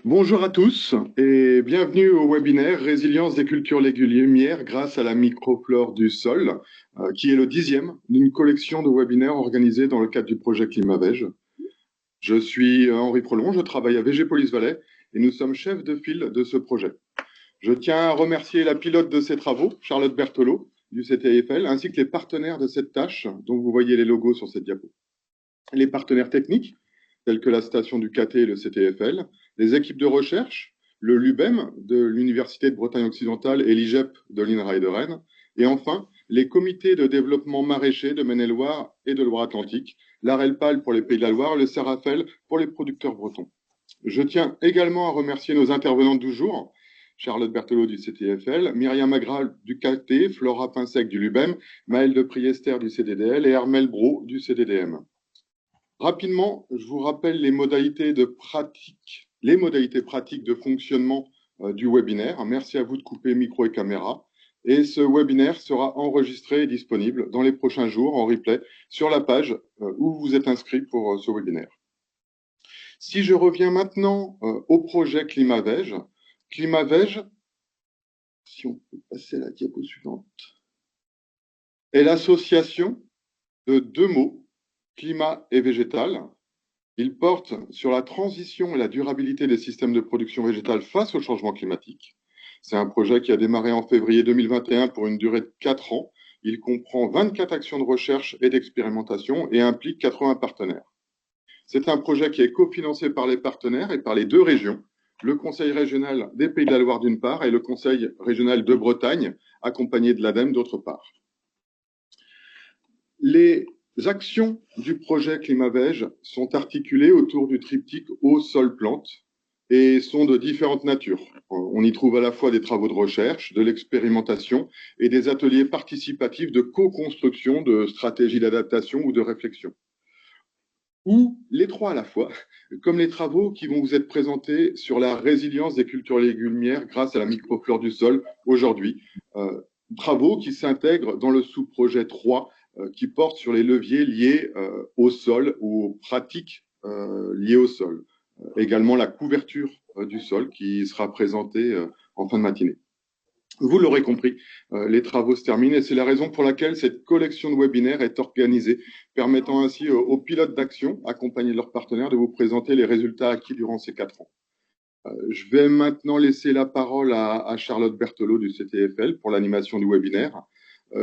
Bonjour à tous et bienvenue au webinaire Résilience des cultures légumières grâce à la microflore du sol, qui est le 10e d'une collection de webinaires organisés dans le cadre du projet ClimaVeg. Je suis Henri Prelon, je travaille à Végépolis Valais et nous sommes chefs de file de ce projet. Je tiens à remercier la pilote de ces travaux, Charlotte Berthelot, du CTIFL, ainsi que les partenaires de cette tâche, dont vous voyez les logos sur cette diapo. Les partenaires techniques, tels que la station du KT et le CTFL, les équipes de recherche, le LUBEM de l'Université de Bretagne occidentale et l'IGEP de l'INRA et de Rennes, et enfin les comités de développement maraîcher de Maine-et-Loire et de Loire-Atlantique, l'ARELPAL pour les Pays de la Loire, le SERAFEL pour les producteurs bretons. Je tiens également à remercier nos intervenantes du jour, Charlotte Berthelot du CTFL, Myriam Agral du KT, Flora Pinsec du LUBEM, Maëlle de Priester du CDDL et Hermel Bro du CDDM. Rapidement, je vous rappelle les modalités pratiques de fonctionnement du webinaire. Merci à vous de couper micro et caméra. Et ce webinaire sera enregistré et disponible dans les prochains jours en replay sur la page où vous êtes inscrit pour ce webinaire. Si je reviens maintenant au projet ClimaVeg, si on peut passer à la diapo suivante, est l'association de deux mots, climat et végétal. Il porte sur la transition et la durabilité des systèmes de production végétale face au changement climatique. C'est un projet qui a démarré en février 2021 pour une durée de 4 ans. Il comprend 24 actions de recherche et d'expérimentation et implique 80 partenaires. C'est un projet qui est cofinancé par les partenaires et par les deux régions, le Conseil régional des Pays de la Loire d'une part et le Conseil régional de Bretagne, accompagné de l'ADEME d'autre part. Les actions du projet ClimaVeg sont articulées autour du triptyque eau, sol, plante et sont de différentes natures. On y trouve à la fois des travaux de recherche, de l'expérimentation et des ateliers participatifs de co-construction de stratégies d'adaptation ou de réflexion. Ou les trois à la fois, comme les travaux qui vont vous être présentés sur la résilience des cultures légumières grâce à la microflore du sol aujourd'hui. Travaux qui s'intègrent dans le sous-projet 3 qui porte sur les leviers liés au sol ou aux pratiques liées au sol. Également la couverture du sol qui sera présentée en fin de matinée. Vous l'aurez compris, les travaux se terminent et c'est la raison pour laquelle cette collection de webinaires est organisée, permettant ainsi aux pilotes d'action, accompagnés de leurs partenaires, de vous présenter les résultats acquis durant ces 4 ans. Je vais maintenant laisser la parole à Charlotte Berthelot du CTFL pour l'animation du webinaire.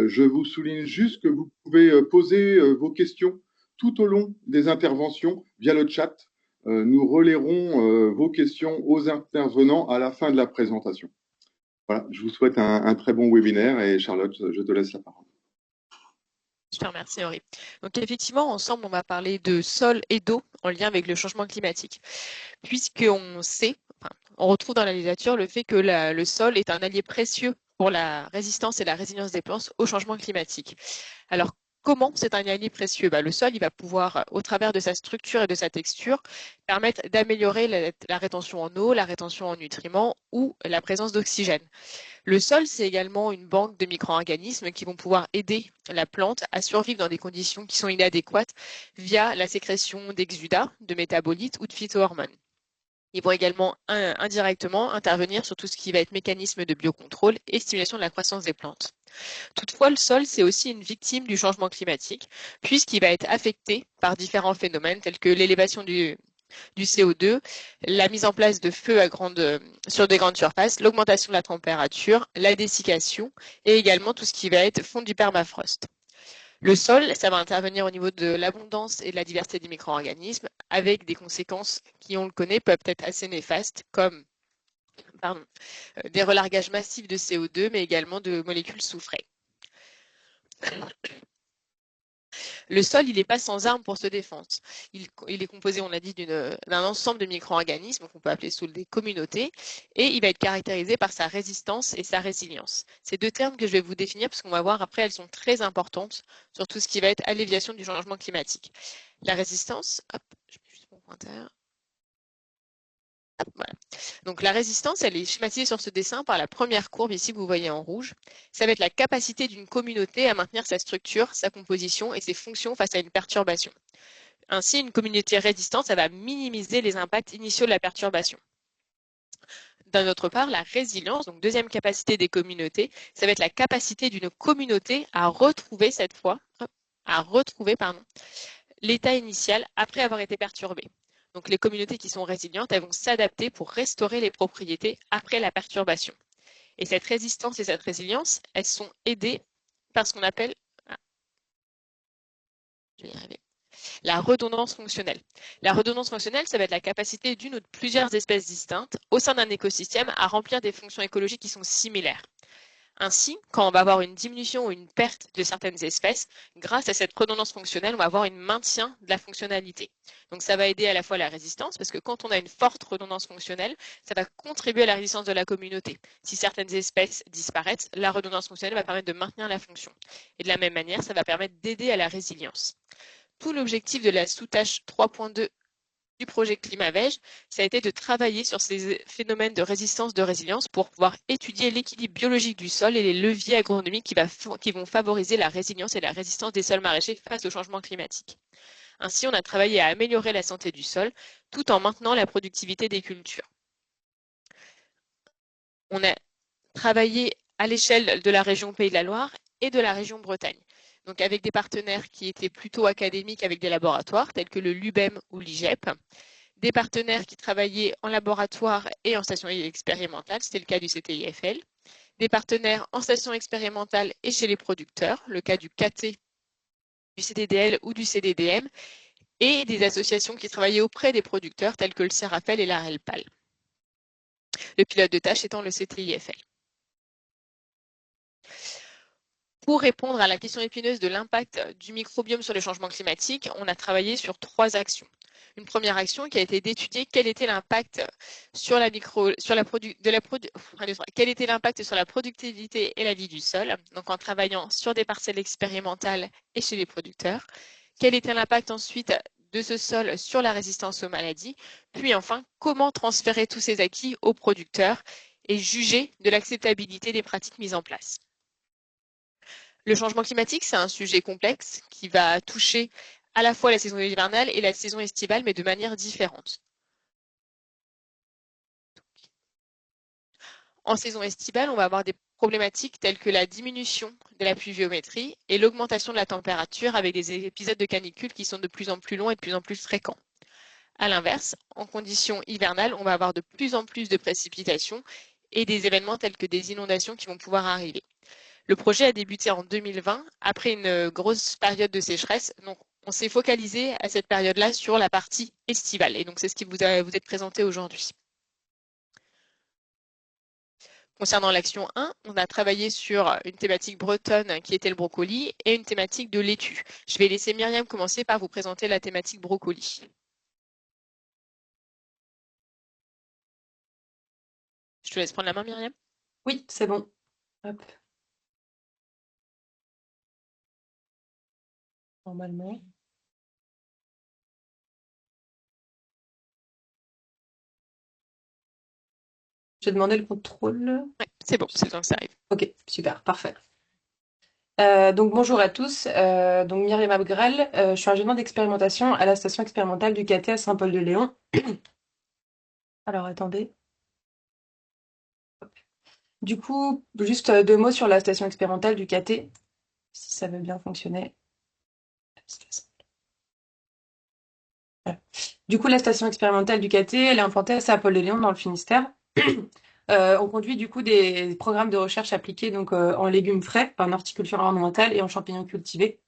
Je vous souligne juste que vous pouvez poser vos questions tout au long des interventions via le chat. Nous relayerons vos questions aux intervenants à la fin de la présentation. Voilà, je vous souhaite un très bon webinaire et Charlotte, je te laisse la parole. Je te remercie, Henri. Donc effectivement, ensemble, on va parler de sol et d'eau en lien avec le changement climatique. Puisqu'on sait, on retrouve dans la littérature le fait que le sol est un allié précieux pour la résistance et la résilience des plantes au changement climatique. Alors, comment c'est un allié précieux? Le sol, il va pouvoir, au travers de sa structure et de sa texture, permettre d'améliorer la rétention en eau, la rétention en nutriments ou la présence d'oxygène. Le sol, c'est également une banque de micro-organismes qui vont pouvoir aider la plante à survivre dans des conditions qui sont inadéquates via la sécrétion d'exudats, de métabolites ou de phytohormones. Ils vont également indirectement intervenir sur tout ce qui va être mécanisme de biocontrôle et stimulation de la croissance des plantes. Toutefois, le sol, c'est aussi une victime du changement climatique, puisqu'il va être affecté par différents phénomènes tels que l'élévation du CO2, la mise en place de feux sur des grandes surfaces, l'augmentation de la température, la dessiccation et également tout ce qui va être fonte du permafrost. Le sol, ça va intervenir au niveau de l'abondance et de la diversité des micro-organismes avec des conséquences qui, on le connaît, peuvent être assez néfastes comme des relargages massifs de CO2 mais également de molécules soufrées. Le sol, il n'est pas sans armes pour se défendre. Il est composé, on l'a dit, d'un ensemble de micro-organismes qu'on peut appeler sous des communautés et il va être caractérisé par sa résistance et sa résilience. Ces deux termes que je vais vous définir parce qu'on va voir après, elles sont très importantes sur tout ce qui va être alléviation du changement climatique. La résistance, hop, je mets juste mon pointeur. Voilà. Donc la résistance, elle est schématisée sur ce dessin par la première courbe ici que vous voyez en rouge. Ça va être la capacité d'une communauté à maintenir sa structure, sa composition et ses fonctions face à une perturbation. Ainsi, une communauté résistante, ça va minimiser les impacts initiaux de la perturbation. D'un autre part, la résilience, donc deuxième capacité des communautés, ça va être la capacité d'une communauté à retrouver cette fois, l'état initial après avoir été perturbé. Donc les communautés qui sont résilientes, elles vont s'adapter pour restaurer les propriétés après la perturbation. Et cette résistance et cette résilience, elles sont aidées par ce qu'on appelle, je vais y arriver, la redondance fonctionnelle. La redondance fonctionnelle, ça va être la capacité d'une ou de plusieurs espèces distinctes au sein d'un écosystème à remplir des fonctions écologiques qui sont similaires. Ainsi, quand on va avoir une diminution ou une perte de certaines espèces, grâce à cette redondance fonctionnelle, on va avoir un maintien de la fonctionnalité. Donc ça va aider à la fois la résistance, parce que quand on a une forte redondance fonctionnelle, ça va contribuer à la résistance de la communauté. Si certaines espèces disparaissent, la redondance fonctionnelle va permettre de maintenir la fonction. Et de la même manière, ça va permettre d'aider à la résilience. Tout l'objectif de la sous-tâche 3.2 du projet ClimaVeg, ça a été de travailler sur ces phénomènes de résistance, de résilience pour pouvoir étudier l'équilibre biologique du sol et les leviers agronomiques qui vont favoriser la résilience et la résistance des sols maraîchers face au changement climatique. Ainsi, on a travaillé à améliorer la santé du sol tout en maintenant la productivité des cultures. On a travaillé à l'échelle de la région Pays de la Loire et de la région Bretagne. Donc avec des partenaires qui étaient plutôt académiques avec des laboratoires tels que le LUBEM ou l'IGEP, des partenaires qui travaillaient en laboratoire et en station expérimentale, c'était le cas du CTIFL, des partenaires en station expérimentale et chez les producteurs, le cas du KT, du CDDL ou du CDDM, et des associations qui travaillaient auprès des producteurs tels que le CERAFEL et la RELPAL. Le pilote de tâche étant le CTIFL. Pour répondre à la question épineuse de l'impact du microbiome sur le changement climatique, on a travaillé sur 3 actions. Une première action qui a été d'étudier quel était l'impact sur la quel était l'impact sur la productivité et la vie du sol, donc en travaillant sur des parcelles expérimentales et chez les producteurs. Quel était l'impact ensuite de ce sol sur la résistance aux maladies, puis enfin comment transférer tous ces acquis aux producteurs et juger de l'acceptabilité des pratiques mises en place. Le changement climatique, c'est un sujet complexe qui va toucher à la fois la saison hivernale et la saison estivale, mais de manière différente. En saison estivale, on va avoir des problématiques telles que la diminution de la pluviométrie et l'augmentation de la température avec des épisodes de canicule qui sont de plus en plus longs et de plus en plus fréquents. À l'inverse, en conditions hivernales, on va avoir de plus en plus de précipitations et des événements tels que des inondations qui vont pouvoir arriver. Le projet a débuté en 2020 après une grosse période de sécheresse. Donc, on s'est focalisé à cette période-là sur la partie estivale. Et donc, c'est ce qui vous est présenté aujourd'hui. Concernant l'action 1, on a travaillé sur une thématique bretonne qui était le brocoli et une thématique de laitue. Je vais laisser Myriam commencer par vous présenter la thématique brocoli. Je te laisse prendre la main, Myriam. Oui, c'est bon. Hop. Normalement. J'ai demandé le contrôle. Ouais, c'est bon, c'est temps que ça arrive. Ok, super, parfait. Donc bonjour à tous. Donc Myriam Abgrel, je suis ingénieure d'expérimentation à la station expérimentale du KT à Saint-Paul-de-Léon. Alors attendez. Du coup, juste 2 mots sur la station expérimentale du KT, si ça veut bien fonctionner. Voilà. Du coup, la station expérimentale du KT, elle est implantée à Saint-Paul-de-Léon dans le Finistère. On conduit du coup des programmes de recherche appliqués donc en légumes frais, en horticulture ornementale et en champignons cultivés.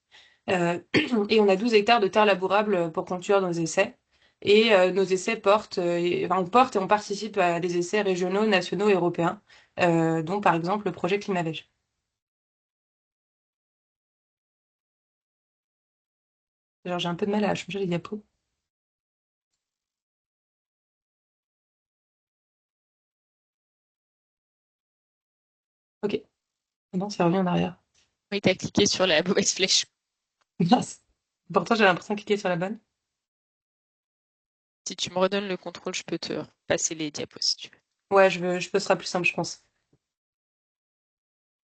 Et on a 12 hectares de terres labourables pour conduire nos essais. Et nos essais on porte et on participe à des essais régionaux, nationaux et européens, dont par exemple le projet ClimaVeg. Genre, j'ai un peu de mal à changer les diapos. Ok, non, c'est revenu en arrière. Oui, tu as cliqué sur la mauvaise flèche. Mince. Pourtant, j'ai l'impression de cliquer sur la bonne. Si tu me redonnes le contrôle, je peux te passer les diapos si tu veux. Ouais, ce sera plus simple, je pense.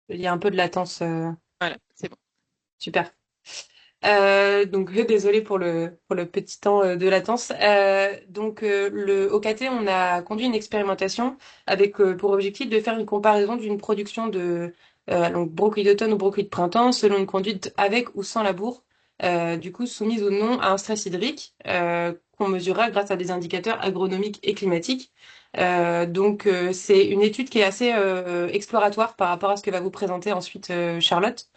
Il y a un peu de latence. Voilà, c'est bon. Super. Donc désolée pour le petit temps de latence. Au KT, on a conduit une expérimentation avec pour objectif de faire une comparaison d'une production de donc brocoli d'automne ou brocoli de printemps selon une conduite avec ou sans labour, du coup soumise ou non à un stress hydrique qu'on mesurera grâce à des indicateurs agronomiques et climatiques. C'est une étude qui est assez exploratoire par rapport à ce que va vous présenter ensuite Charlotte.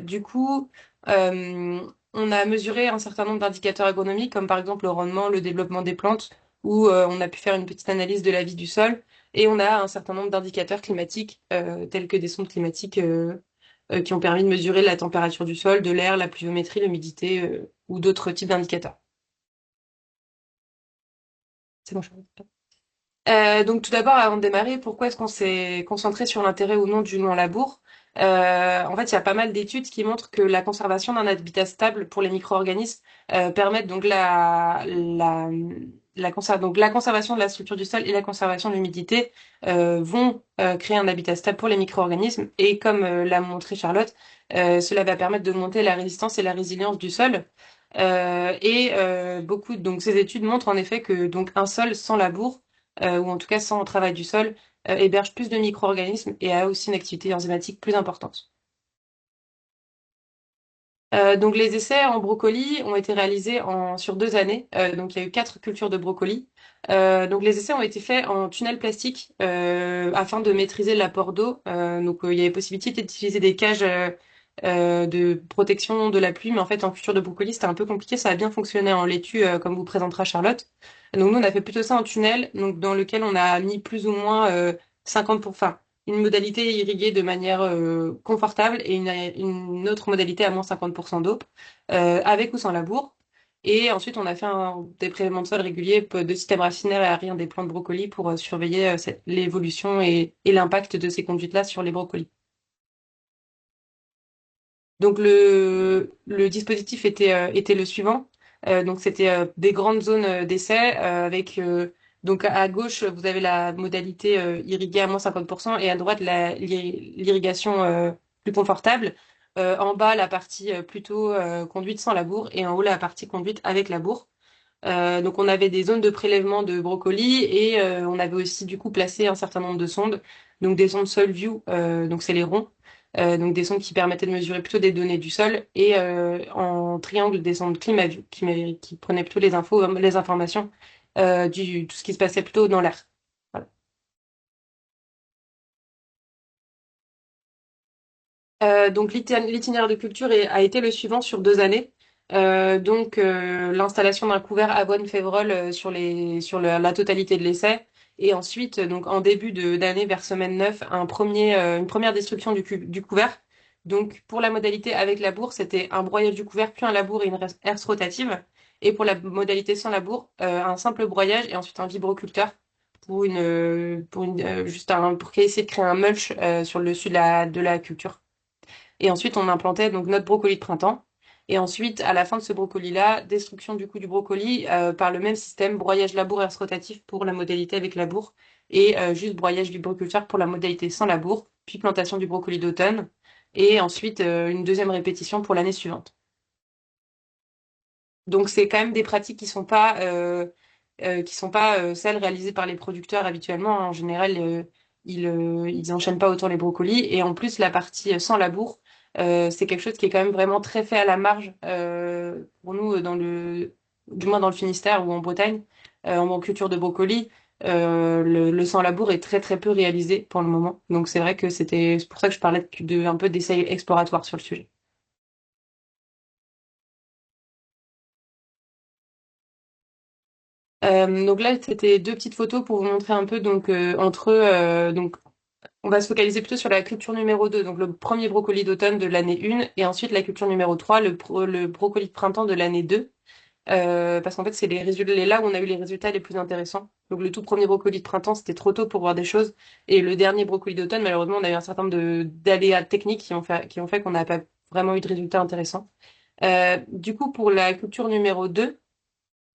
Du coup, euh, on a mesuré un certain nombre d'indicateurs agronomiques, comme par exemple le rendement, le développement des plantes, où on a pu faire une petite analyse de la vie du sol, et on a un certain nombre d'indicateurs climatiques, tels que des sondes climatiques qui ont permis de mesurer la température du sol, de l'air, la pluviométrie, l'humidité, ou d'autres types d'indicateurs. C'est bon, je... Donc tout d'abord, avant de démarrer, pourquoi est-ce qu'on s'est concentré sur l'intérêt ou non du long labour? En fait, il y a pas mal d'études qui montrent que la conservation d'un habitat stable pour les micro-organismes permettent donc donc la conservation de la structure du sol et la conservation de l'humidité vont créer un habitat stable pour les micro-organismes. Et comme l'a montré Charlotte, cela va permettre d'augmenter la résistance et la résilience du sol. Donc ces études montrent en effet que donc un sol sans labour ou en tout cas sans travail du sol, héberge plus de micro-organismes et a aussi une activité enzymatique plus importante. Donc les essais en brocoli ont été réalisés sur 2 années. Donc il y a eu 4 cultures de brocoli. Donc les essais ont été faits en tunnel plastique afin de maîtriser l'apport d'eau. Il y avait possibilité d'utiliser des cages de protection de la pluie, mais en fait en culture de brocoli c'était un peu compliqué. Ça a bien fonctionné en laitue comme vous présentera Charlotte. Donc nous on a fait plutôt ça en tunnel, donc dans lequel on a mis plus ou moins 50 une modalité irriguée de manière confortable et une autre modalité à moins 50% d'eau, avec ou sans labour. Et ensuite, on a fait des prélèvements de sol réguliers de systèmes racinaires et aériens des plants de brocoli pour surveiller l'évolution et l'impact de ces conduites-là sur les brocolis. Donc le dispositif était le suivant. Donc c'était des grandes zones d'essai avec donc à gauche vous avez la modalité irriguée à moins 50% et à droite l'irrigation plus confortable. En bas la partie plutôt conduite sans labour et en haut la partie conduite avec labour. Donc on avait des zones de prélèvement de brocolis et on avait aussi du coup placé un certain nombre de sondes, donc des sondes SoilView, donc c'est les ronds, donc des sondes qui permettaient de mesurer plutôt des données du sol et en triangle des sondes ClimaView qui prenaient plutôt les informations du tout ce qui se passait plutôt dans l'air. Voilà. L'itinéraire de culture a été le suivant sur 2 années. L'installation d'un couvert avoine-févrole la totalité de l'essai. Et ensuite, donc en début d'année, vers semaine 9, une première destruction du couvert. Donc pour la modalité avec labour, c'était un broyage du couvert, puis un labour et une herse rotative. Et pour la modalité sans labour, un simple broyage et ensuite un vibroculteur pour essayer de créer un mulch sur le dessus de la culture. Et ensuite, on implantait donc notre brocoli de printemps. Et ensuite, à la fin de ce brocoli-là, destruction du coup du brocoli par le même système, broyage labour herse rotatif pour la modalité avec labour et juste broyage du broculteur pour la modalité sans labour, puis plantation du brocoli d'automne et ensuite une deuxième répétition pour l'année suivante. Donc c'est quand même des pratiques qui sont pas celles réalisées par les producteurs habituellement. En général, ils enchaînent pas autant les brocolis et en plus la partie sans labour, c'est quelque chose qui est quand même vraiment très fait à la marge pour nous du moins dans le Finistère ou en Bretagne, en culture de brocoli. Le sans labour est très très peu réalisé pour le moment. Donc c'est vrai que c'est pour ça que je parlais un peu d'essais exploratoires sur le sujet. Donc là, c'était 2 petites photos pour vous montrer un peu donc on va se focaliser plutôt sur la culture numéro 2, donc le premier brocoli d'automne de l'année 1, et ensuite la culture numéro 3, le brocoli de printemps de l'année 2, parce qu'en fait, c'est là où on a eu les résultats les plus intéressants. Donc le tout premier brocoli de printemps, c'était trop tôt pour voir des choses, et le dernier brocoli d'automne, malheureusement, on a eu un certain nombre d'aléas techniques qui ont fait qu'on n'a pas vraiment eu de résultats intéressants. Du coup, pour la culture numéro 2,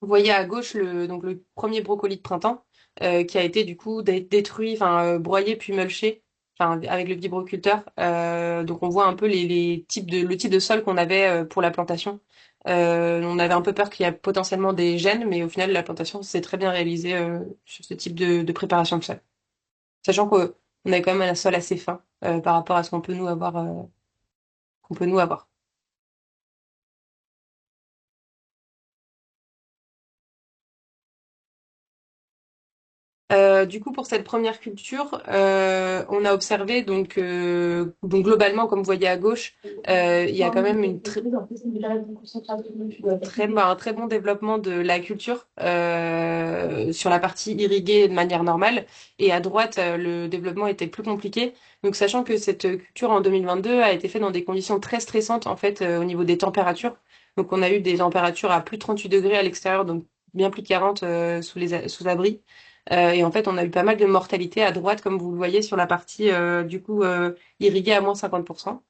vous voyez à gauche donc le premier brocoli de printemps qui a été du coup détruit, enfin broyé puis mulché enfin avec le vibroculteur. Donc on voit un peu le type de sol qu'on avait pour la plantation. On avait un peu peur qu'il y ait potentiellement des gènes, mais au final la plantation s'est très bien réalisée sur ce type de préparation de sol. Sachant qu'on a quand même un sol assez fin par rapport à ce qu'on peut nous avoir. Du coup, pour cette première culture, on a observé donc globalement, comme vous voyez à gauche, il y a quand même un très bon développement de la culture sur la partie irriguée de manière normale, et à droite, le développement était plus compliqué. Donc, sachant que cette culture en 2022 a été faite dans des conditions très stressantes en fait au niveau des températures. Donc, on a eu des températures à plus de 38 degrés à l'extérieur, donc bien plus de 40 sous abri. Et en fait, on a eu pas mal de mortalité à droite, comme vous le voyez sur la partie irriguée à moins 50%.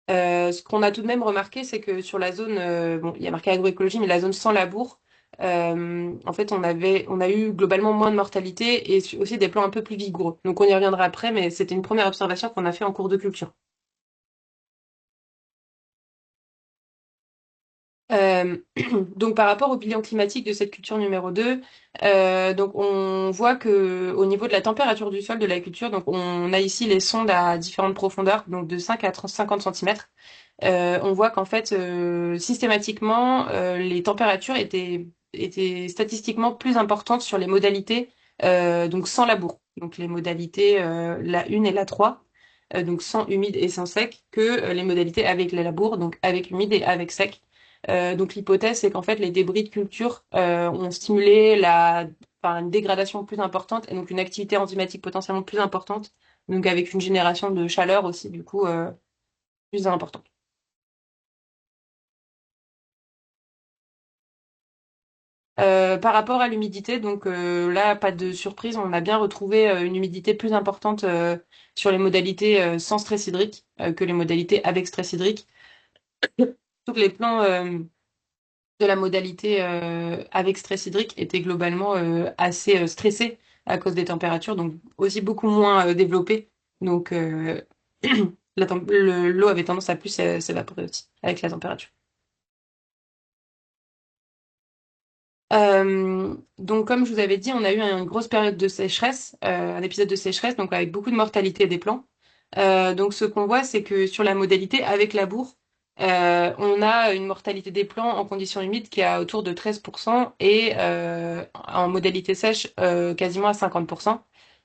Ce qu'on a tout de même remarqué, c'est que sur la zone, bon, il y a marqué agroécologie, mais la zone sans labour, en fait, on a eu globalement moins de mortalité et aussi des plants un peu plus vigoureux. Donc, on y reviendra après, mais c'était une première observation qu'on a fait en cours de culture. Euh, donc par rapport au bilan climatique de cette culture numéro 2, donc on voit que au niveau de la température du sol de la culture, donc on a ici les sondes à différentes profondeurs, donc de 5 à 50 cm. On voit qu'en fait systématiquement les températures étaient statistiquement plus importantes sur les modalités donc sans labour, donc les modalités la 1 et la 3, donc sans humide et sans sec, que les modalités avec les labours, donc avec humide et avec sec. Donc l'hypothèse, c'est qu'en fait, les débris de culture ont stimulé enfin, une dégradation plus importante et donc une activité enzymatique potentiellement plus importante, donc avec une génération de chaleur aussi, du coup, plus importante. Par rapport à l'humidité, donc là, pas de surprise, on a bien retrouvé une humidité plus importante sur les modalités sans stress hydrique que les modalités avec stress hydrique. Toutes les plans de la modalité avec stress hydrique était globalement assez stressé à cause des températures, donc aussi beaucoup moins développé. Donc l'eau avait tendance à plus s'évaporer aussi avec la température. Donc comme je vous avais dit, on a eu une grosse période de sécheresse, un épisode de sécheresse, donc avec beaucoup de mortalité des plants. Donc ce qu'on voit, c'est que sur la modalité avec labour, on a une mortalité des plants en conditions humides qui est à autour de 13% et en modalité sèche quasiment à 50%.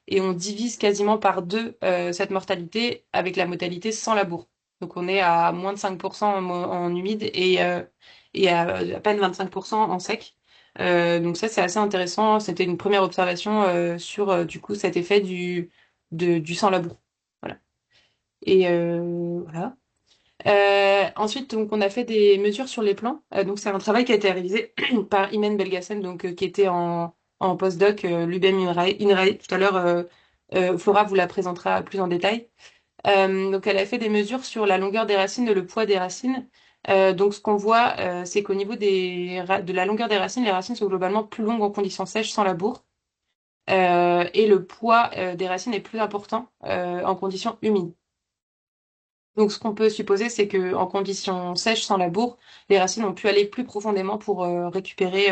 Et on divise quasiment par deux cette mortalité avec la modalité sans labour. Donc on est à moins de 5% en humide et à peine 25% en sec. Donc ça, c'est assez intéressant. C'était une première observation sur du coup cet effet du sans labour. Voilà. Et voilà. Ensuite, donc, on a fait des mesures sur les plants. Donc, c'est un travail qui a été réalisé par Imen Belgacem, donc, qui était en postdoc, l'UBM INRAE. Tout à l'heure, Flora vous la présentera plus en détail. Donc, elle a fait des mesures sur la longueur des racines et le poids des racines. Donc, ce qu'on voit, c'est qu'au niveau de la longueur des racines, les racines sont globalement plus longues en conditions sèches sans labour. Et le poids des racines est plus important en conditions humides. Donc, ce qu'on peut supposer, c'est que en conditions sèches, sans labour, les racines ont pu aller plus profondément pour récupérer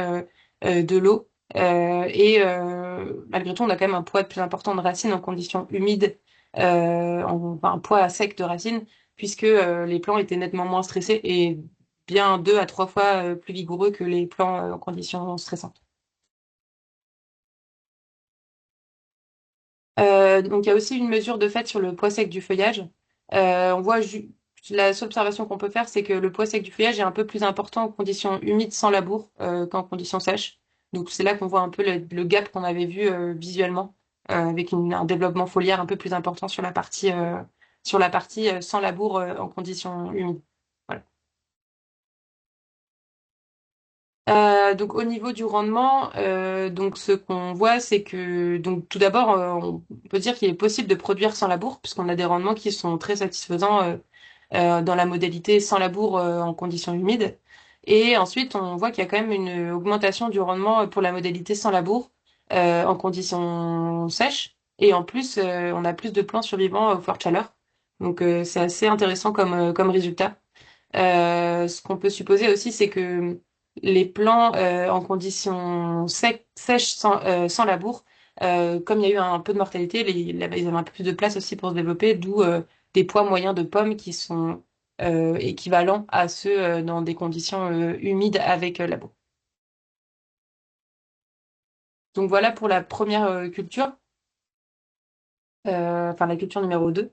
de l'eau. Malgré tout, on a quand même un poids de plus important de racines en conditions humides, enfin, un poids sec de racines, puisque les plants étaient nettement moins stressés et bien 2 à 3 fois plus vigoureux que les plants en conditions stressantes. Donc, il y a aussi une mesure de fait sur le poids sec du feuillage. On voit la seule observation qu'on peut faire, c'est que le poids sec du feuillage est un peu plus important en conditions humides sans labour qu'en conditions sèches. Donc, c'est là qu'on voit un peu le gap qu'on avait vu visuellement, avec un développement foliaire un peu plus important sur la partie sans labour en conditions humides. Voilà. Donc au niveau du rendement, donc ce qu'on voit, c'est que donc tout d'abord, on peut dire qu'il est possible de produire sans labour, puisqu'on a des rendements qui sont très satisfaisants dans la modalité sans labour en conditions humides. Et ensuite, on voit qu'il y a quand même une augmentation du rendement pour la modalité sans labour en conditions sèches. Et en plus, on a plus de plants survivants au fort chaleur. Donc, c'est assez intéressant comme résultat. Ce qu'on peut supposer aussi, c'est que les plants en conditions sèches sans labour, comme il y a eu un peu de mortalité, ils avaient un peu plus de place aussi pour se développer, d'où des poids moyens de pommes qui sont équivalents à ceux dans des conditions humides avec labour. Donc voilà pour la première culture, enfin la culture numéro 2.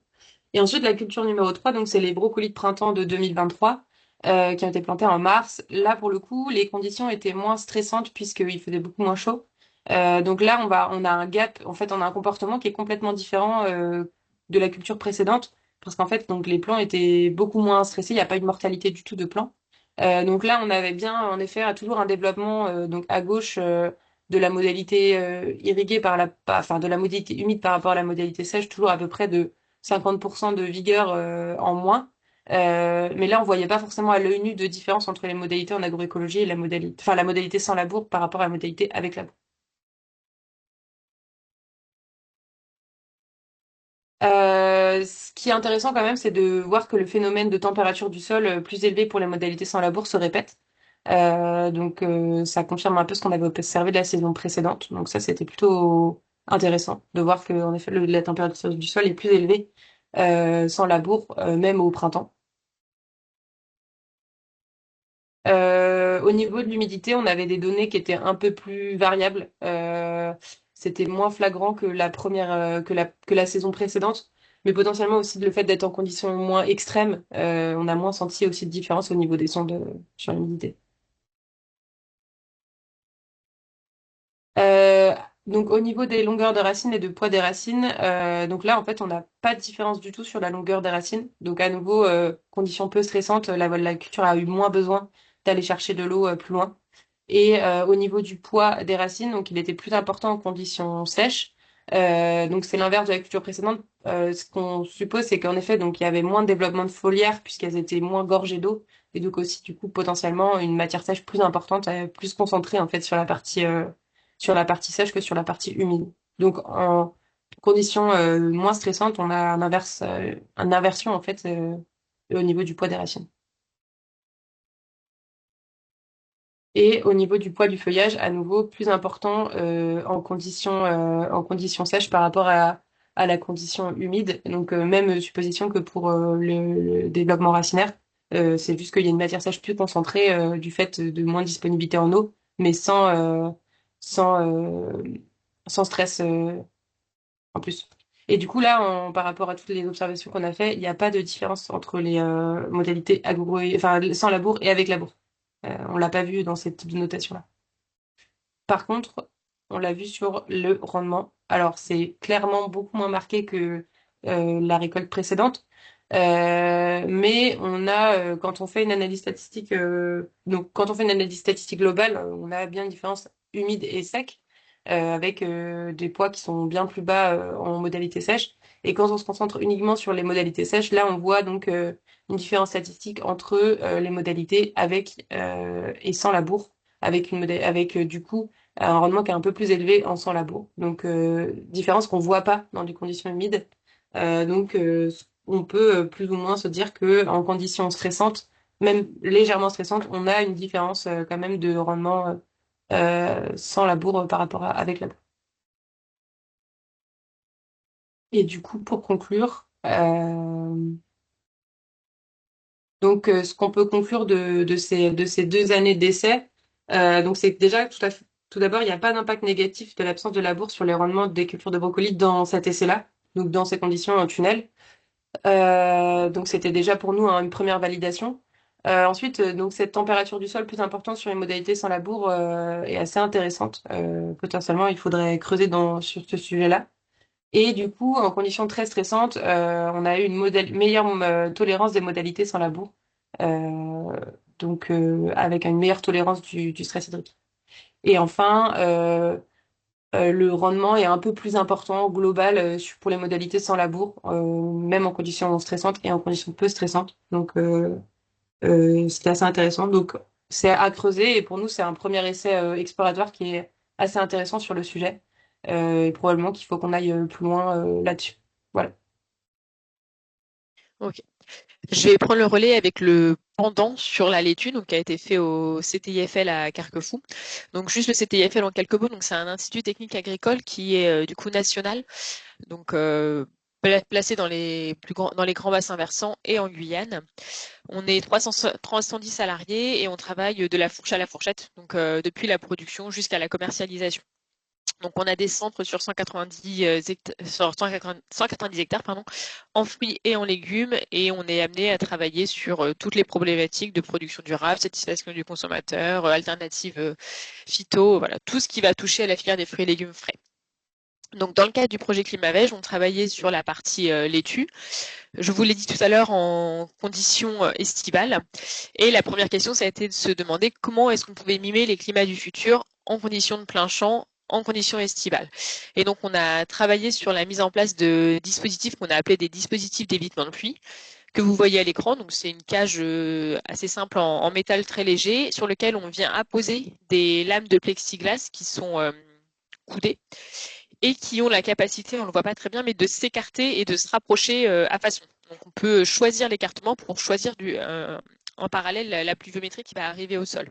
Et ensuite, la culture numéro 3, donc c'est les brocolis de printemps de 2023 qui ont été plantés en mars. Là, pour le coup, les conditions étaient moins stressantes puisqu'il faisait beaucoup moins chaud. Donc là, on a un gap, en fait, on a un comportement qui est complètement différent de la culture précédente parce qu'en fait, donc les plants étaient beaucoup moins stressés, il n'y a pas eu de mortalité du tout de plants. Donc là, on avait bien, en effet, toujours un développement donc à gauche de la modalité irriguée enfin de la modalité humide par rapport à la modalité sèche, toujours à peu près de 50% de vigueur en moins. Mais là, on voyait pas forcément à l'œil nu de différence entre les modalités en agroécologie et la modalité sans labour par rapport à la modalité avec labour. Ce qui est intéressant quand même, c'est de voir que le phénomène de température du sol plus élevé pour les modalités sans labour se répète. Donc ça confirme un peu ce qu'on avait observé de la saison précédente. Donc ça, c'était plutôt intéressant de voir que en effet la température du sol est plus élevée sans labour, même au printemps. Au niveau de l'humidité, on avait des données qui étaient un peu plus variables. C'était moins flagrant que la première, que la saison précédente, mais potentiellement aussi le fait d'être en conditions moins extrêmes, on a moins senti aussi de différence au niveau des sondes sur l'humidité. Euh, donc au niveau des longueurs de racines et de poids des racines, donc là en fait on n'a pas de différence du tout sur la longueur des racines. Donc à nouveau, conditions peu stressantes, la culture a eu moins besoin d'aller chercher de l'eau plus loin. Et au niveau du poids des racines, donc il était plus important en conditions sèches. Donc c'est l'inverse de la culture précédente. Ce qu'on suppose, c'est qu'en effet, donc il y avait moins de développement de foliaires puisqu'elles étaient moins gorgées d'eau, et donc aussi du coup potentiellement une matière sèche plus importante, plus concentrée en fait sur la partie sèche que sur la partie humide. Donc en conditions moins stressantes, on a une inversion en fait au niveau du poids des racines. Et au niveau du poids du feuillage, à nouveau, plus important en conditions sèches par rapport à la condition humide. Donc, même supposition que pour le développement racinaire. C'est juste qu'il y a une matière sèche plus concentrée du fait de moins disponibilité en eau, mais sans, euh, sans stress en plus. Et du coup, là, par rapport à toutes les observations qu'on a fait, il n'y a pas de différence entre les modalités enfin, sans labour et avec labour. On l'a pas vu dans cette type de notation-là. Par contre, on l'a vu sur le rendement. Alors, c'est clairement beaucoup moins marqué que la récolte précédente. Mais on a, quand on fait une analyse statistique, donc quand on fait une analyse statistique globale, on a bien une différence humide et sec, avec des poids qui sont bien plus bas en modalité sèche. Et quand on se concentre uniquement sur les modalités sèches, là, on voit donc une différence statistique entre les modalités avec et sans labour, avec du coup un rendement qui est un peu plus élevé en sans labo. Donc, différence qu'on voit pas dans des conditions humides. Donc, on peut plus ou moins se dire que en conditions stressantes, même légèrement stressantes, on a une différence quand même de rendement sans labour par rapport à avec labour. Et du coup, pour conclure, donc ce qu'on peut conclure de ces 2 années d'essai, donc c'est que déjà tout d'abord, il n'y a pas d'impact négatif de l'absence de labour sur les rendements des cultures de brocoli dans cet essai-là, donc dans ces conditions en tunnel. Donc c'était déjà pour nous hein, une première validation. Ensuite, donc cette température du sol plus importante sur les modalités sans labour est assez intéressante. Potentiellement, il faudrait creuser sur ce sujet-là. Et du coup, en conditions très stressantes, on a eu une meilleure tolérance des modalités sans labour, euh, donc avec une meilleure tolérance du stress hydrique. Et enfin, le rendement est un peu plus important au global pour les modalités sans labour, même en conditions stressantes et en conditions peu stressantes. Donc, c'était assez intéressant. Donc, c'est à creuser et pour nous, c'est un premier essai exploratoire qui est assez intéressant sur le sujet. Et probablement qu'il faut qu'on aille plus loin là-dessus. Voilà. Ok. Je vais prendre le relais avec le pendant sur la laitue, donc qui a été fait au CTIFL à Carquefou. Donc juste le CTIFL en quelques mots, donc c'est un institut technique agricole qui est du coup national, donc placé dans les grands bassins versants et en Guyane. On est 310 salariés et on travaille de la fourche à la fourchette, donc depuis la production jusqu'à la commercialisation. Donc, on a des centres sur 190 hectares, pardon, en fruits et en légumes, et on est amené à travailler sur toutes les problématiques de production durable, satisfaction du consommateur, alternatives phyto, voilà, tout ce qui va toucher à la filière des fruits et légumes frais. Donc, dans le cadre du projet Climavège, on travaillait sur la partie laitue. Je vous l'ai dit tout à l'heure en conditions estivales. Et la première question, ça a été de se demander comment est-ce qu'on pouvait mimer les climats du futur en conditions de plein champ, en conditions estivales. Et donc, on a travaillé sur la mise en place de dispositifs qu'on a appelés des dispositifs d'évitement de pluie, que vous voyez à l'écran. Donc, c'est une cage assez simple en métal très léger sur lequel on vient apposer des lames de plexiglas qui sont coudées et qui ont la capacité, on ne le voit pas très bien, mais de s'écarter et de se rapprocher à façon. Donc on peut choisir l'écartement pour choisir en parallèle la pluviométrie qui va arriver au sol.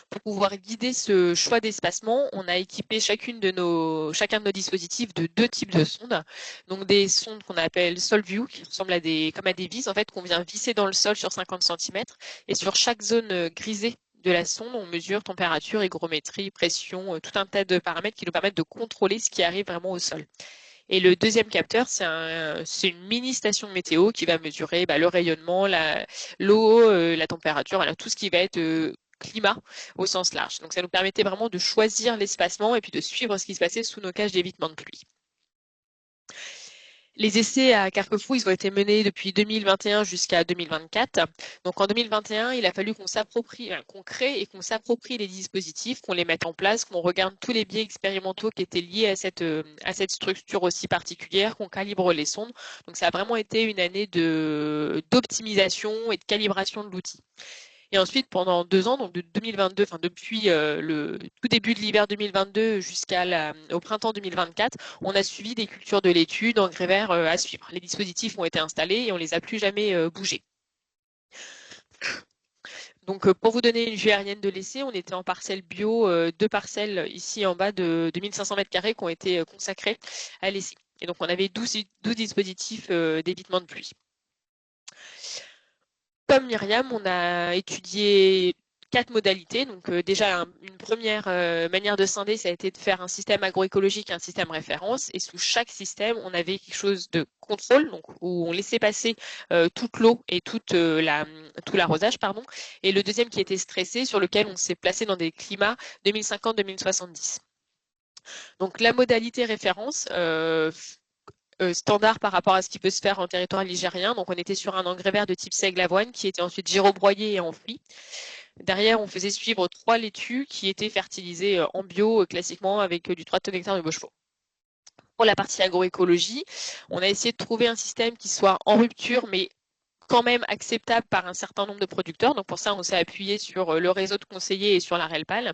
Pour pouvoir guider ce choix d'espacement, on a équipé chacun de nos dispositifs de 2 types de sondes. Donc des sondes qu'on appelle SolView, qui ressemblent comme à des vis, en fait, qu'on vient visser dans le sol sur 50 cm. Et sur chaque zone grisée de la sonde, on mesure température, hygrométrie, pression, tout un tas de paramètres qui nous permettent de contrôler ce qui arrive vraiment au sol. Et le deuxième capteur, c'est une mini station météo qui va mesurer le rayonnement, l'eau, la température, voilà, tout ce qui va être climat au sens large. Donc ça nous permettait vraiment de choisir l'espacement et puis de suivre ce qui se passait sous nos cages d'évitement de pluie. Les essais à Carquefou, ils ont été menés depuis 2021 jusqu'à 2024. Donc en 2021, il a fallu qu'on crée et qu'on s'approprie les dispositifs, qu'on les mette en place, qu'on regarde tous les biais expérimentaux qui étaient liés à cette structure aussi particulière, qu'on calibre les sondes. Donc ça a vraiment été une année d'optimisation et de calibration de l'outil. Et ensuite, pendant 2 ans, donc de 2022, enfin depuis le tout début de l'hiver 2022 au printemps 2024, on a suivi des cultures de laitue, d'engrais verts à suivre. Les dispositifs ont été installés et on les a plus jamais bougés. Donc, pour vous donner une vue aérienne de l'essai, on était en parcelle bio, 2 parcelles ici en bas de 2500 mètres carrés qui ont été consacrées à l'essai. Et donc, on avait 12 dispositifs d'évitement de pluie. Comme Myriam, on a étudié 4 modalités. Donc déjà, une première manière de scinder, ça a été de faire un système agroécologique et un système référence. Et sous chaque système, on avait quelque chose de contrôle, donc où on laissait passer toute l'eau et tout l'arrosage, pardon. Et le deuxième qui était stressé, sur lequel on s'est placé dans des climats 2050-2070. Donc la modalité référence, standard par rapport à ce qui peut se faire en territoire ligérien. Donc on était sur un engrais vert de type seigle avoine qui était ensuite gyrobroyé et enfoui. Derrière, on faisait suivre 3 laitues qui étaient fertilisées en bio classiquement avec du 3 tonnes hectare de Beauchefort. Pour la partie agroécologie, on a essayé de trouver un système qui soit en rupture mais quand même acceptable par un certain nombre de producteurs. Donc pour ça, on s'est appuyé sur le réseau de conseillers et sur la RELPAL.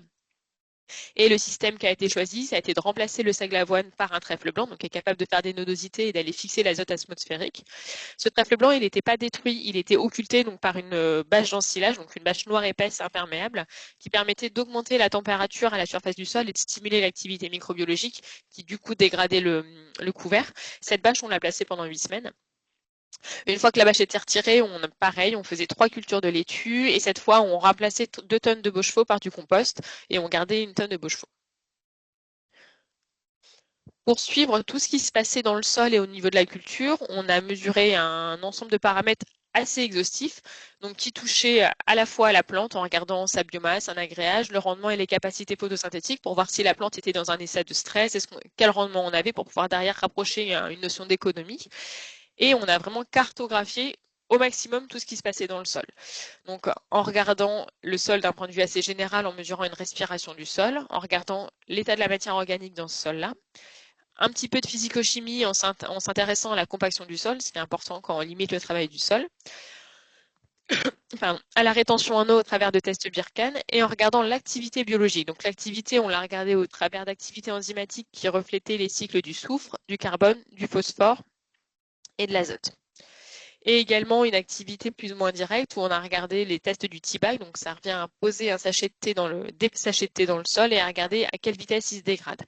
Et le système qui a été choisi, ça a été de remplacer le seigle avoine par un trèfle blanc, donc qui est capable de faire des nodosités et d'aller fixer l'azote atmosphérique. Ce trèfle blanc, il n'était pas détruit, il était occulté donc par une bâche d'ensilage, donc une bâche noire épaisse imperméable, qui permettait d'augmenter la température à la surface du sol et de stimuler l'activité microbiologique, qui du coup dégradait le couvert. Cette bâche, on l'a placée pendant 8 semaines. Une fois que la bâche était retirée, on faisait 3 cultures de laitue et cette fois, on remplaçait 2 tonnes de Beauchefort par du compost et on gardait 1 tonne de Beauchefort. Pour suivre tout ce qui se passait dans le sol et au niveau de la culture, on a mesuré un ensemble de paramètres assez exhaustifs, donc qui touchaient à la fois à la plante en regardant sa biomasse, un agréage, le rendement et les capacités photosynthétiques pour voir si la plante était dans un état de stress, quel rendement on avait pour pouvoir derrière rapprocher une notion d'économie. Et on a vraiment cartographié au maximum tout ce qui se passait dans le sol. Donc en regardant le sol d'un point de vue assez général, en mesurant une respiration du sol, en regardant l'état de la matière organique dans ce sol-là, un petit peu de physico-chimie en s'intéressant à la compaction du sol, ce qui est important quand on limite le travail du sol. à la rétention en eau au travers de tests Birkan et en regardant l'activité biologique. Donc l'activité, on l'a regardée au travers d'activités enzymatiques qui reflétaient les cycles du soufre, du carbone, du phosphore et de l'azote. Et également une activité plus ou moins directe où on a regardé les tests du T-bag, donc ça revient à poser un sachet de thé des sachets de thé dans le sol et à regarder à quelle vitesse il se dégrade.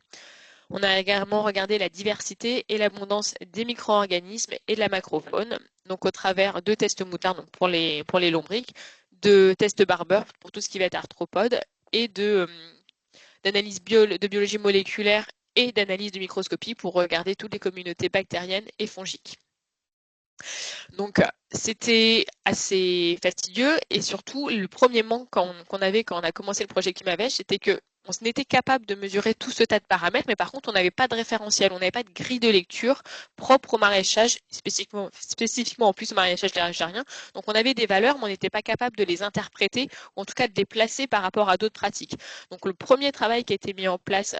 On a également regardé la diversité et l'abondance des micro-organismes et de la macrofaune, donc au travers de tests moutards donc pour les lombriques, de tests Barber pour tout ce qui va être arthropodes et d'analyse de biologie moléculaire et d'analyse de microscopie pour regarder toutes les communautés bactériennes et fongiques. Donc, c'était assez fastidieux et surtout, le premier manque qu'on avait quand on a commencé le projet Climavèche, c'était que on était capable de mesurer tout ce tas de paramètres, mais par contre, on n'avait pas de référentiel, on n'avait pas de grille de lecture propre au maraîchage, spécifiquement en plus au maraîchage algérien. Donc, on avait des valeurs, mais on n'était pas capable de les interpréter, ou en tout cas de les placer par rapport à d'autres pratiques. Donc, le premier travail qui a été mis en place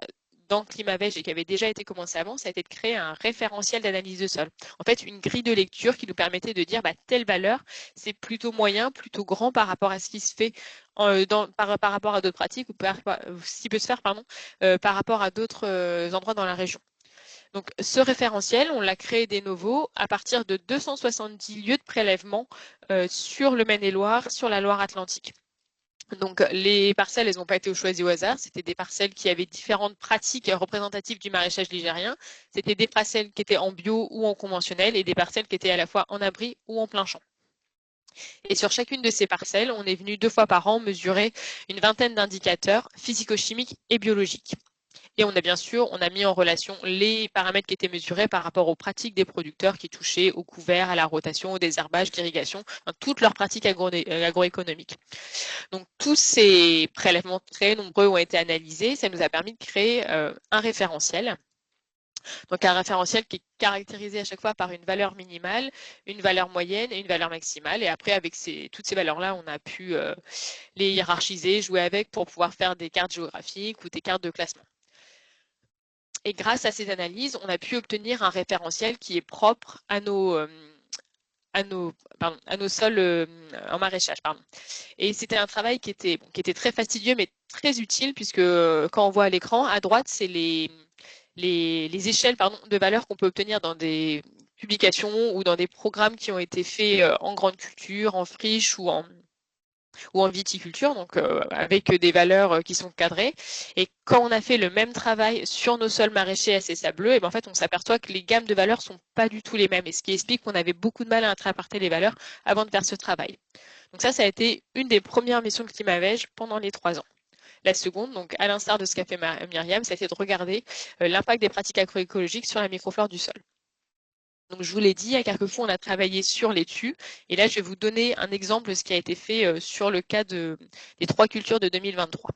dans Climavèche et qui avait déjà été commencé avant, ça a été de créer un référentiel d'analyse de sol. En fait, une grille de lecture qui nous permettait de dire telle valeur, c'est plutôt moyen, plutôt grand par rapport à ce qui se fait par rapport à d'autres pratiques ou ce qui peut se faire par rapport à d'autres endroits dans la région. Donc, ce référentiel, on l'a créé des novo à partir de 270 lieux de prélèvement sur le Maine-et-Loire, sur la Loire-Atlantique. Donc, les parcelles, elles n'ont pas été choisies au hasard. C'était des parcelles qui avaient différentes pratiques représentatives du maraîchage ligérien. C'était des parcelles qui étaient en bio ou en conventionnel et des parcelles qui étaient à la fois en abri ou en plein champ. Et sur chacune de ces parcelles, on est venu 2 fois par an mesurer une vingtaine d'indicateurs physico-chimiques et biologiques. Et on a mis en relation les paramètres qui étaient mesurés par rapport aux pratiques des producteurs qui touchaient au couvert, à la rotation, au désherbage, l'irrigation, toutes leurs pratiques agroéconomiques. Donc tous ces prélèvements très nombreux ont été analysés. Ça nous a permis de créer un référentiel. Donc un référentiel qui est caractérisé à chaque fois par une valeur minimale, une valeur moyenne et une valeur maximale. Et après, avec toutes ces valeurs-là, on a pu les hiérarchiser, jouer avec pour pouvoir faire des cartes géographiques ou des cartes de classement. Et grâce à ces analyses, on a pu obtenir un référentiel qui est propre à nos sols en maraîchage. Et c'était un travail qui était très fastidieux, mais très utile, puisque quand on voit à l'écran, à droite, c'est les échelles de valeurs qu'on peut obtenir dans des publications ou dans des programmes qui ont été faits en grande culture, en friche ou en viticulture, donc avec des valeurs qui sont cadrées. Et quand on a fait le même travail sur nos sols maraîchers assez sableux, et en fait, on s'aperçoit que les gammes de valeurs sont pas du tout les mêmes, et ce qui explique qu'on avait beaucoup de mal à interpréter les valeurs avant de faire ce travail. Donc ça a été une des premières missions de Climavèche pendant les 3 ans. La seconde, donc à l'instar de ce qu'a fait Myriam, ça a été de regarder l'impact des pratiques agroécologiques sur la microflore du sol. Donc, je vous l'ai dit, à Carquefou, on a travaillé sur les tues. Et là, je vais vous donner un exemple de ce qui a été fait sur le cas des 3 cultures de 2023.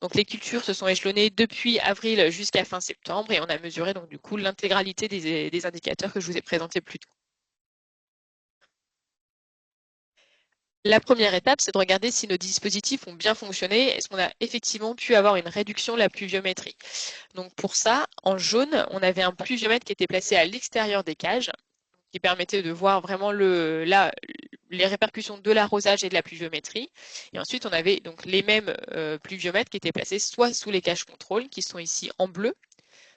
Donc, les cultures se sont échelonnées depuis avril jusqu'à fin septembre et on a mesuré donc du coup l'intégralité des indicateurs que je vous ai présentés plus tôt. La première étape, c'est de regarder si nos dispositifs ont bien fonctionné. Est-ce qu'on a effectivement pu avoir une réduction de la pluviométrie? Donc pour ça, en jaune, on avait un pluviomètre qui était placé à l'extérieur des cages, qui permettait de voir vraiment les répercussions de l'arrosage et de la pluviométrie. Et ensuite, on avait donc les mêmes pluviomètres qui étaient placés soit sous les cages contrôle, qui sont ici en bleu,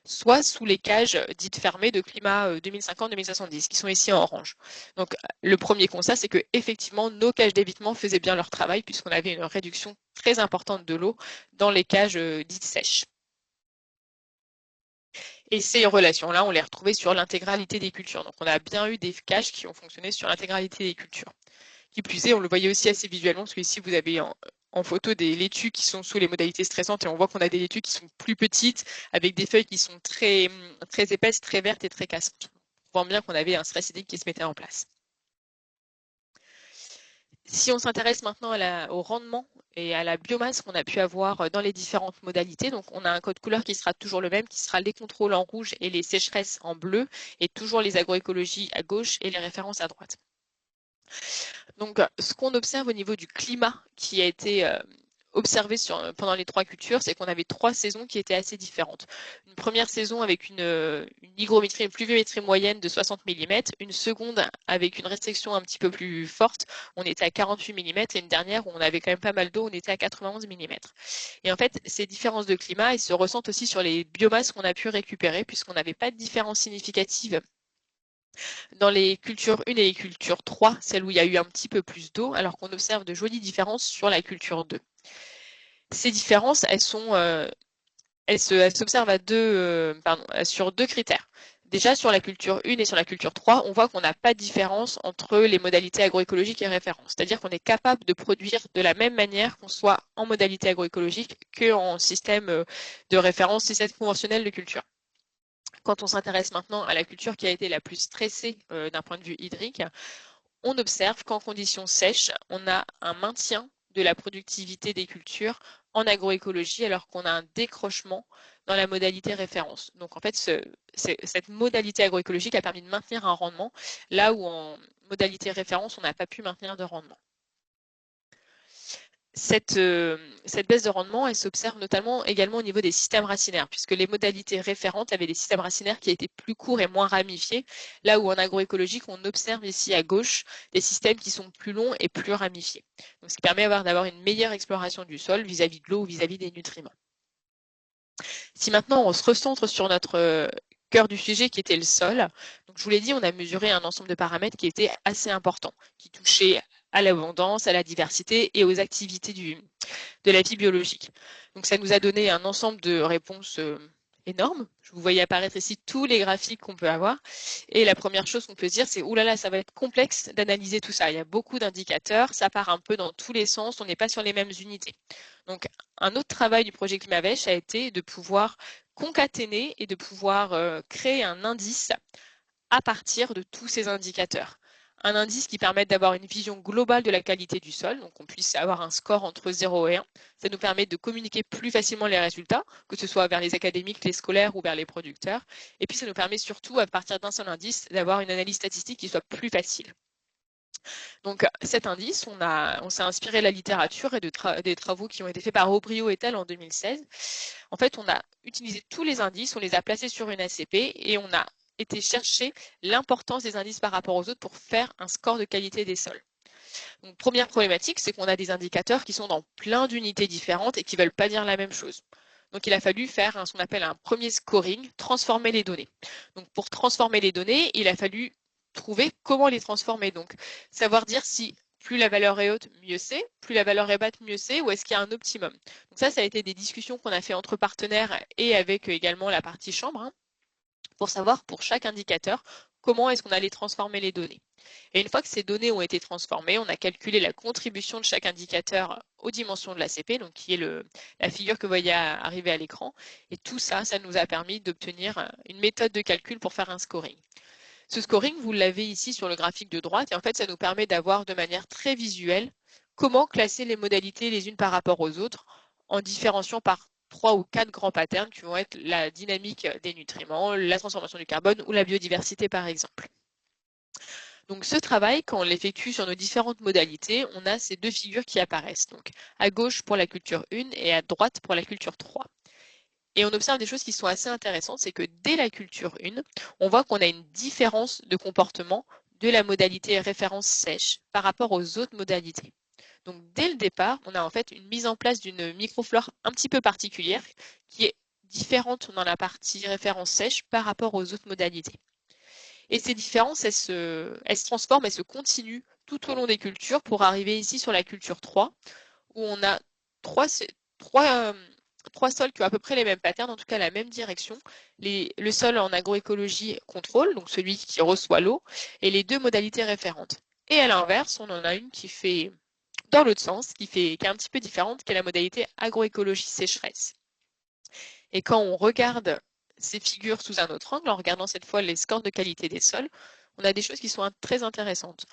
soit sous les cages dites fermées de climat 2050-2070, qui sont ici en orange. Donc, le premier constat, c'est que effectivement, nos cages d'évitement faisaient bien leur travail, puisqu'on avait une réduction très importante de l'eau dans les cages dites sèches. Et ces relations-là, on les retrouvait sur l'intégralité des cultures. Donc, on a bien eu des caches qui ont fonctionné sur l'intégralité des cultures. Qui plus est, on le voyait aussi assez visuellement, parce que ici, vous avez en photo des laitues qui sont sous les modalités stressantes, et on voit qu'on a des laitues qui sont plus petites, avec des feuilles qui sont très, très épaisses, très vertes et très cassantes. On voit bien qu'on avait un stress hydrique qui se mettait en place. Si on s'intéresse maintenant au rendement et à la biomasse qu'on a pu avoir dans les différentes modalités, donc on a un code couleur qui sera toujours le même, qui sera les contrôles en rouge et les sécheresses en bleu, et toujours les agroécologies à gauche et les références à droite. Donc, ce qu'on observe au niveau du climat qui a été observé pendant les 3 cultures, c'est qu'on avait 3 saisons qui étaient assez différentes. Une première saison avec une hygrométrie, une pluviométrie moyenne de 60 mm, une seconde avec une restriction un petit peu plus forte, on était à 48 mm, et une dernière où on avait quand même pas mal d'eau, on était à 91 mm. Et en fait, ces différences de climat, elles se ressentent aussi sur les biomasses qu'on a pu récupérer, puisqu'on n'avait pas de différence significative dans les cultures 1 et les cultures 3, celles où il y a eu un petit peu plus d'eau, alors qu'on observe de jolies différences sur la culture 2. Ces différences, elles s'observent sur 2 critères. Déjà, sur la culture 1 et sur la culture 3, on voit qu'on n'a pas de différence entre les modalités agroécologiques et références. C'est-à-dire qu'on est capable de produire de la même manière qu'on soit en modalité agroécologique qu'en système de référence, système conventionnel de culture. Quand on s'intéresse maintenant à la culture qui a été la plus stressée d'un point de vue hydrique, on observe qu'en conditions sèches, on a un maintien de la productivité des cultures en agroécologie alors qu'on a un décrochement dans la modalité référence. Donc en fait, cette modalité agroécologique a permis de maintenir un rendement là où en modalité référence, on n'a pas pu maintenir de rendement. Cette baisse de rendement, elle s'observe notamment également au niveau des systèmes racinaires, puisque les modalités référentes avaient des systèmes racinaires qui étaient plus courts et moins ramifiés, là où en agroécologique, on observe ici à gauche des systèmes qui sont plus longs et plus ramifiés. Donc, ce qui permet d'avoir une meilleure exploration du sol vis-à-vis de l'eau ou vis-à-vis des nutriments. Si maintenant on se recentre sur notre cœur du sujet qui était le sol, donc je vous l'ai dit, on a mesuré un ensemble de paramètres qui étaient assez importants, qui touchaient à l'abondance, à la diversité et aux activités de la vie biologique. Donc ça nous a donné un ensemble de réponses énormes. Je vous voyais apparaître ici tous les graphiques qu'on peut avoir. Et la première chose qu'on peut se dire, c'est oulala, ça va être complexe d'analyser tout ça. Il y a beaucoup d'indicateurs, ça part un peu dans tous les sens, on n'est pas sur les mêmes unités. Donc un autre travail du projet Climavèche a été de pouvoir concaténer et de pouvoir créer un indice à partir de tous ces indicateurs. Un indice qui permette d'avoir une vision globale de la qualité du sol, donc on puisse avoir un score entre 0 et 1. Ça nous permet de communiquer plus facilement les résultats, que ce soit vers les académiques, les scolaires ou vers les producteurs. Et puis ça nous permet surtout, à partir d'un seul indice, d'avoir une analyse statistique qui soit plus facile. Donc cet indice, on s'est inspiré de la littérature et des travaux qui ont été faits par Aubrio et al. En 2016. En fait, on a utilisé tous les indices, on les a placés sur une ACP et on a été chercher l'importance des indices par rapport aux autres pour faire un score de qualité des sols. Donc, première problématique, c'est qu'on a des indicateurs qui sont dans plein d'unités différentes et qui ne veulent pas dire la même chose. Donc, il a fallu faire ce qu'on appelle un premier scoring, transformer les données. Donc, pour transformer les données, il a fallu trouver comment les transformer. Donc, savoir dire si plus la valeur est haute, mieux c'est, plus la valeur est basse, mieux c'est, ou est-ce qu'il y a un optimum. Donc ça a été des discussions qu'on a fait entre partenaires et avec également la partie chambre, pour savoir pour chaque indicateur comment est-ce qu'on allait transformer les données. Et une fois que ces données ont été transformées, on a calculé la contribution de chaque indicateur aux dimensions de l'ACP, donc qui est la figure que vous voyez arriver à l'écran. Et tout ça, ça nous a permis d'obtenir une méthode de calcul pour faire un scoring. Ce scoring, vous l'avez ici sur le graphique de droite, et en fait, ça nous permet d'avoir de manière très visuelle comment classer les modalités les unes par rapport aux autres, en différenciant par 3 ou 4 grands patterns qui vont être la dynamique des nutriments, la transformation du carbone ou la biodiversité par exemple. Donc ce travail, quand on l'effectue sur nos différentes modalités, on a ces deux figures qui apparaissent. Donc à gauche pour la culture 1 et à droite pour la culture 3. Et on observe des choses qui sont assez intéressantes, c'est que dès la culture 1, on voit qu'on a une différence de comportement de la modalité référence sèche par rapport aux autres modalités. Donc dès le départ, on a en fait une mise en place d'une microflore un petit peu particulière qui est différente dans la partie référence sèche par rapport aux autres modalités. Et ces différences, elles se transforment, elles se continuent tout au long des cultures pour arriver ici sur la culture 3, où on a trois sols qui ont à peu près les mêmes patterns, en tout cas la même direction. Le sol en agroécologie contrôle, donc celui qui reçoit l'eau, et les deux modalités référentes. Et à l'inverse, on en a une qui fait dans l'autre sens, qui est un petit peu différente, qui est la modalité agroécologie sécheresse. Et quand on regarde ces figures sous un autre angle, en regardant cette fois les scores de qualité des sols, on a des choses qui sont très intéressantes.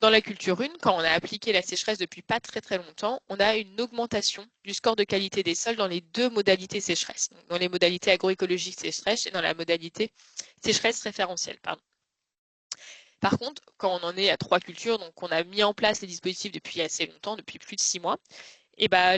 Dans la culture 1, quand on a appliqué la sécheresse depuis pas très longtemps, on a une augmentation du score de qualité des sols dans les deux modalités sécheresse, donc dans les modalités agroécologiques sécheresse et dans la modalité sécheresse référentielle. Par contre, quand on en est à 3 cultures, donc on a mis en place les dispositifs depuis assez longtemps, depuis plus de 6 mois, et bah,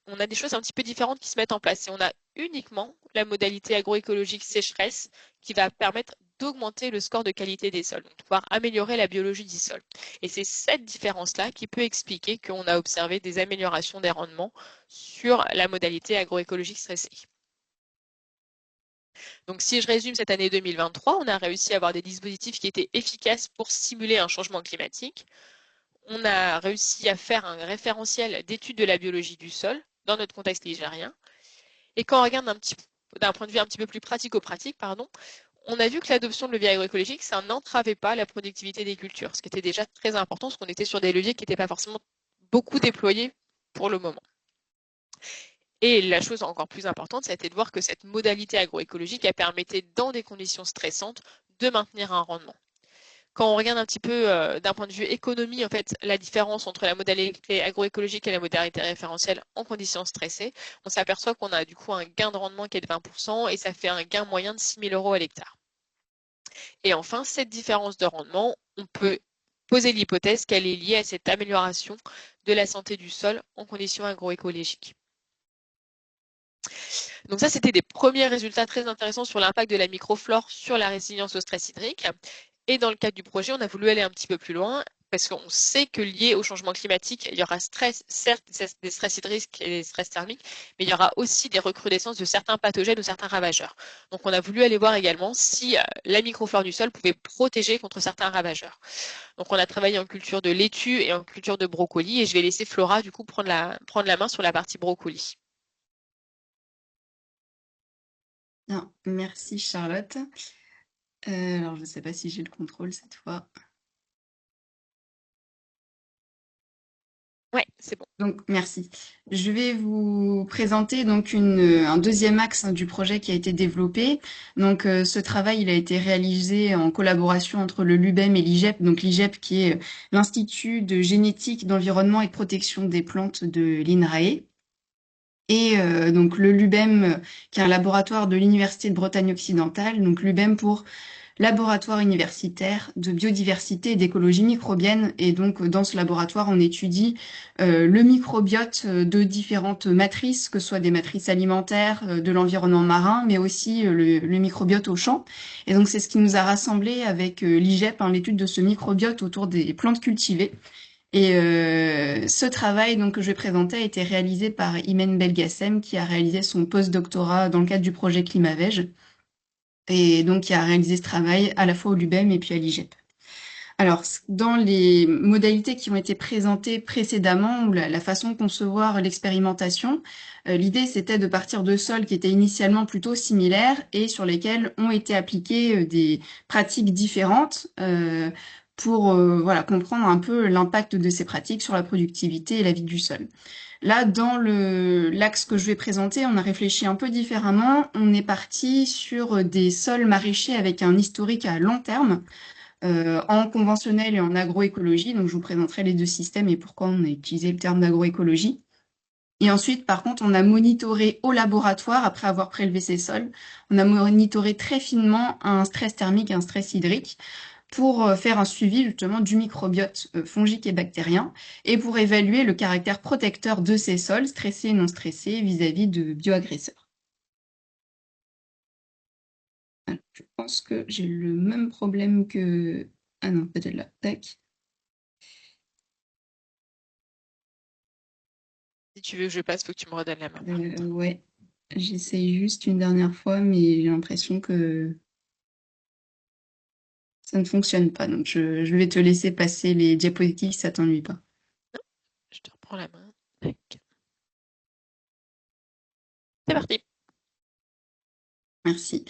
on a des choses un petit peu différentes qui se mettent en place. Et on a uniquement la modalité agroécologique sécheresse qui va permettre d'augmenter le score de qualité des sols, donc de pouvoir améliorer la biologie du sol. Et c'est cette différence-là qui peut expliquer qu'on a observé des améliorations des rendements sur la modalité agroécologique stressée. Donc si je résume cette année 2023, on a réussi à avoir des dispositifs qui étaient efficaces pour simuler un changement climatique. On a réussi à faire un référentiel d'études de la biologie du sol dans notre contexte ligérien. Et quand on regarde d'un point de vue un petit peu plus pratico-pratique, pardon, on a vu que l'adoption de leviers agroécologiques, ça n'entravait pas la productivité des cultures, ce qui était déjà très important, parce qu'on était sur des leviers qui n'étaient pas forcément beaucoup déployés pour le moment. Et la chose encore plus importante, ça a été de voir que cette modalité agroécologique a permettait, dans des conditions stressantes, de maintenir un rendement. Quand on regarde un petit peu d'un point de vue économie, en fait, la différence entre la modalité agroécologique et la modalité référentielle en conditions stressées, on s'aperçoit qu'on a du coup un gain de rendement qui est de 20% et ça fait un gain moyen de 6 000 € à l'hectare. Et enfin, cette différence de rendement, on peut poser l'hypothèse qu'elle est liée à cette amélioration de la santé du sol en conditions agroécologiques. Donc ça, c'était des premiers résultats très intéressants sur l'impact de la microflore sur la résilience au stress hydrique. Et dans le cadre du projet, on a voulu aller un petit peu plus loin parce qu'on sait que lié au changement climatique, il y aura certes des stress hydriques et des stress thermiques, mais il y aura aussi des recrudescences de certains pathogènes ou certains ravageurs. Donc on a voulu aller voir également si la microflore du sol pouvait protéger contre certains ravageurs. Donc on a travaillé en culture de laitue et en culture de brocoli et je vais laisser Flora du coup prendre la main sur la partie brocoli. Non, merci Charlotte. Alors, je ne sais pas si j'ai le contrôle cette fois. Ouais, c'est bon. Donc, merci. Je vais vous présenter donc un deuxième axe du projet qui a été développé. Donc, ce travail, il a été réalisé en collaboration entre le LUBEM et l'IGEP. Donc, l'IGEP qui est l'Institut de génétique, d'environnement et de protection des plantes de l'INRAE. Et donc le LUBEM, qui est un laboratoire de l'Université de Bretagne occidentale, donc LUBEM pour Laboratoire universitaire de biodiversité et d'écologie microbienne. Et donc dans ce laboratoire, on étudie le microbiote de différentes matrices, que ce soit des matrices alimentaires, de l'environnement marin, mais aussi le microbiote au champ. Et donc c'est ce qui nous a rassemblés avec l'IGEP, l'étude de ce microbiote autour des plantes cultivées. Et ce travail donc, que je vais présenter a été réalisé par Imen Belgacem, qui a réalisé son post-doctorat dans le cadre du projet Climavège, et donc qui a réalisé ce travail à la fois au LUBEM et puis à l'IGEP. Alors, dans les modalités qui ont été présentées précédemment, ou la façon de concevoir l'expérimentation, l'idée c'était de partir de sols qui étaient initialement plutôt similaires et sur lesquels ont été appliquées des pratiques différentes pour voilà, comprendre un peu l'impact de ces pratiques sur la productivité et la vie du sol. Là, dans l'axe que je vais présenter, on a réfléchi un peu différemment. On est parti sur des sols maraîchers avec un historique à long terme, en conventionnel et en agroécologie. Donc, je vous présenterai les deux systèmes et pourquoi on a utilisé le terme d'agroécologie. Et ensuite, par contre, on a monitoré au laboratoire, après avoir prélevé ces sols, on a monitoré très finement un stress thermique et un stress hydrique pour faire un suivi justement du microbiote fongique et bactérien et pour évaluer le caractère protecteur de ces sols, stressés et non stressés, vis-à-vis de bioagresseurs. Alors, je pense que j'ai le même problème que... Ah non, peut-être là. Tac. Si tu veux que je passe, faut que tu me redonnes la main. Ouais, j'essaye juste une dernière fois, mais j'ai l'impression que ça ne fonctionne pas. Donc, je vais te laisser passer les diapositives si ça t'ennuie pas. Je te reprends la main. Tac. C'est parti. Merci.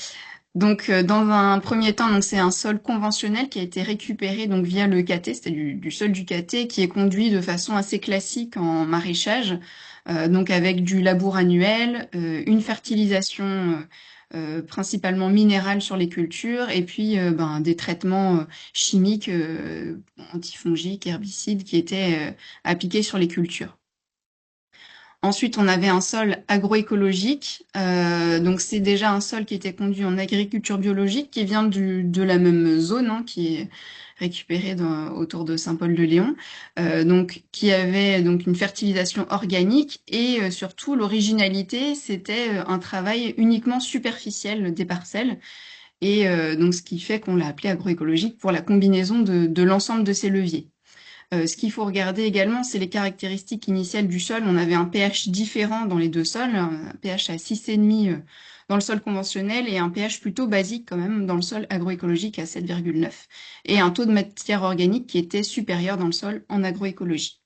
Donc, dans un premier temps, donc c'est un sol conventionnel qui a été récupéré donc via le KT, c'était du sol du KT qui est conduit de façon assez classique en maraîchage, donc avec du labour annuel, une fertilisation principalement minérale sur les cultures et puis des traitements chimiques antifongiques, herbicides qui étaient appliqués sur les cultures. Ensuite, on avait un sol agroécologique. Donc, c'est déjà un sol qui était conduit en agriculture biologique, qui vient de la même zone, hein, qui est récupérée autour de Saint-Paul-de-Léon, donc qui avait donc une fertilisation organique et surtout l'originalité, c'était un travail uniquement superficiel des parcelles. Et donc, ce qui fait qu'on l'a appelé agroécologique pour la combinaison de l'ensemble de ces leviers. Ce qu'il faut regarder également, c'est les caractéristiques initiales du sol. On avait un pH différent dans les deux sols, un pH à 6,5 dans le sol conventionnel et un pH plutôt basique quand même dans le sol agroécologique à 7,9 et un taux de matière organique qui était supérieur dans le sol en agroécologie.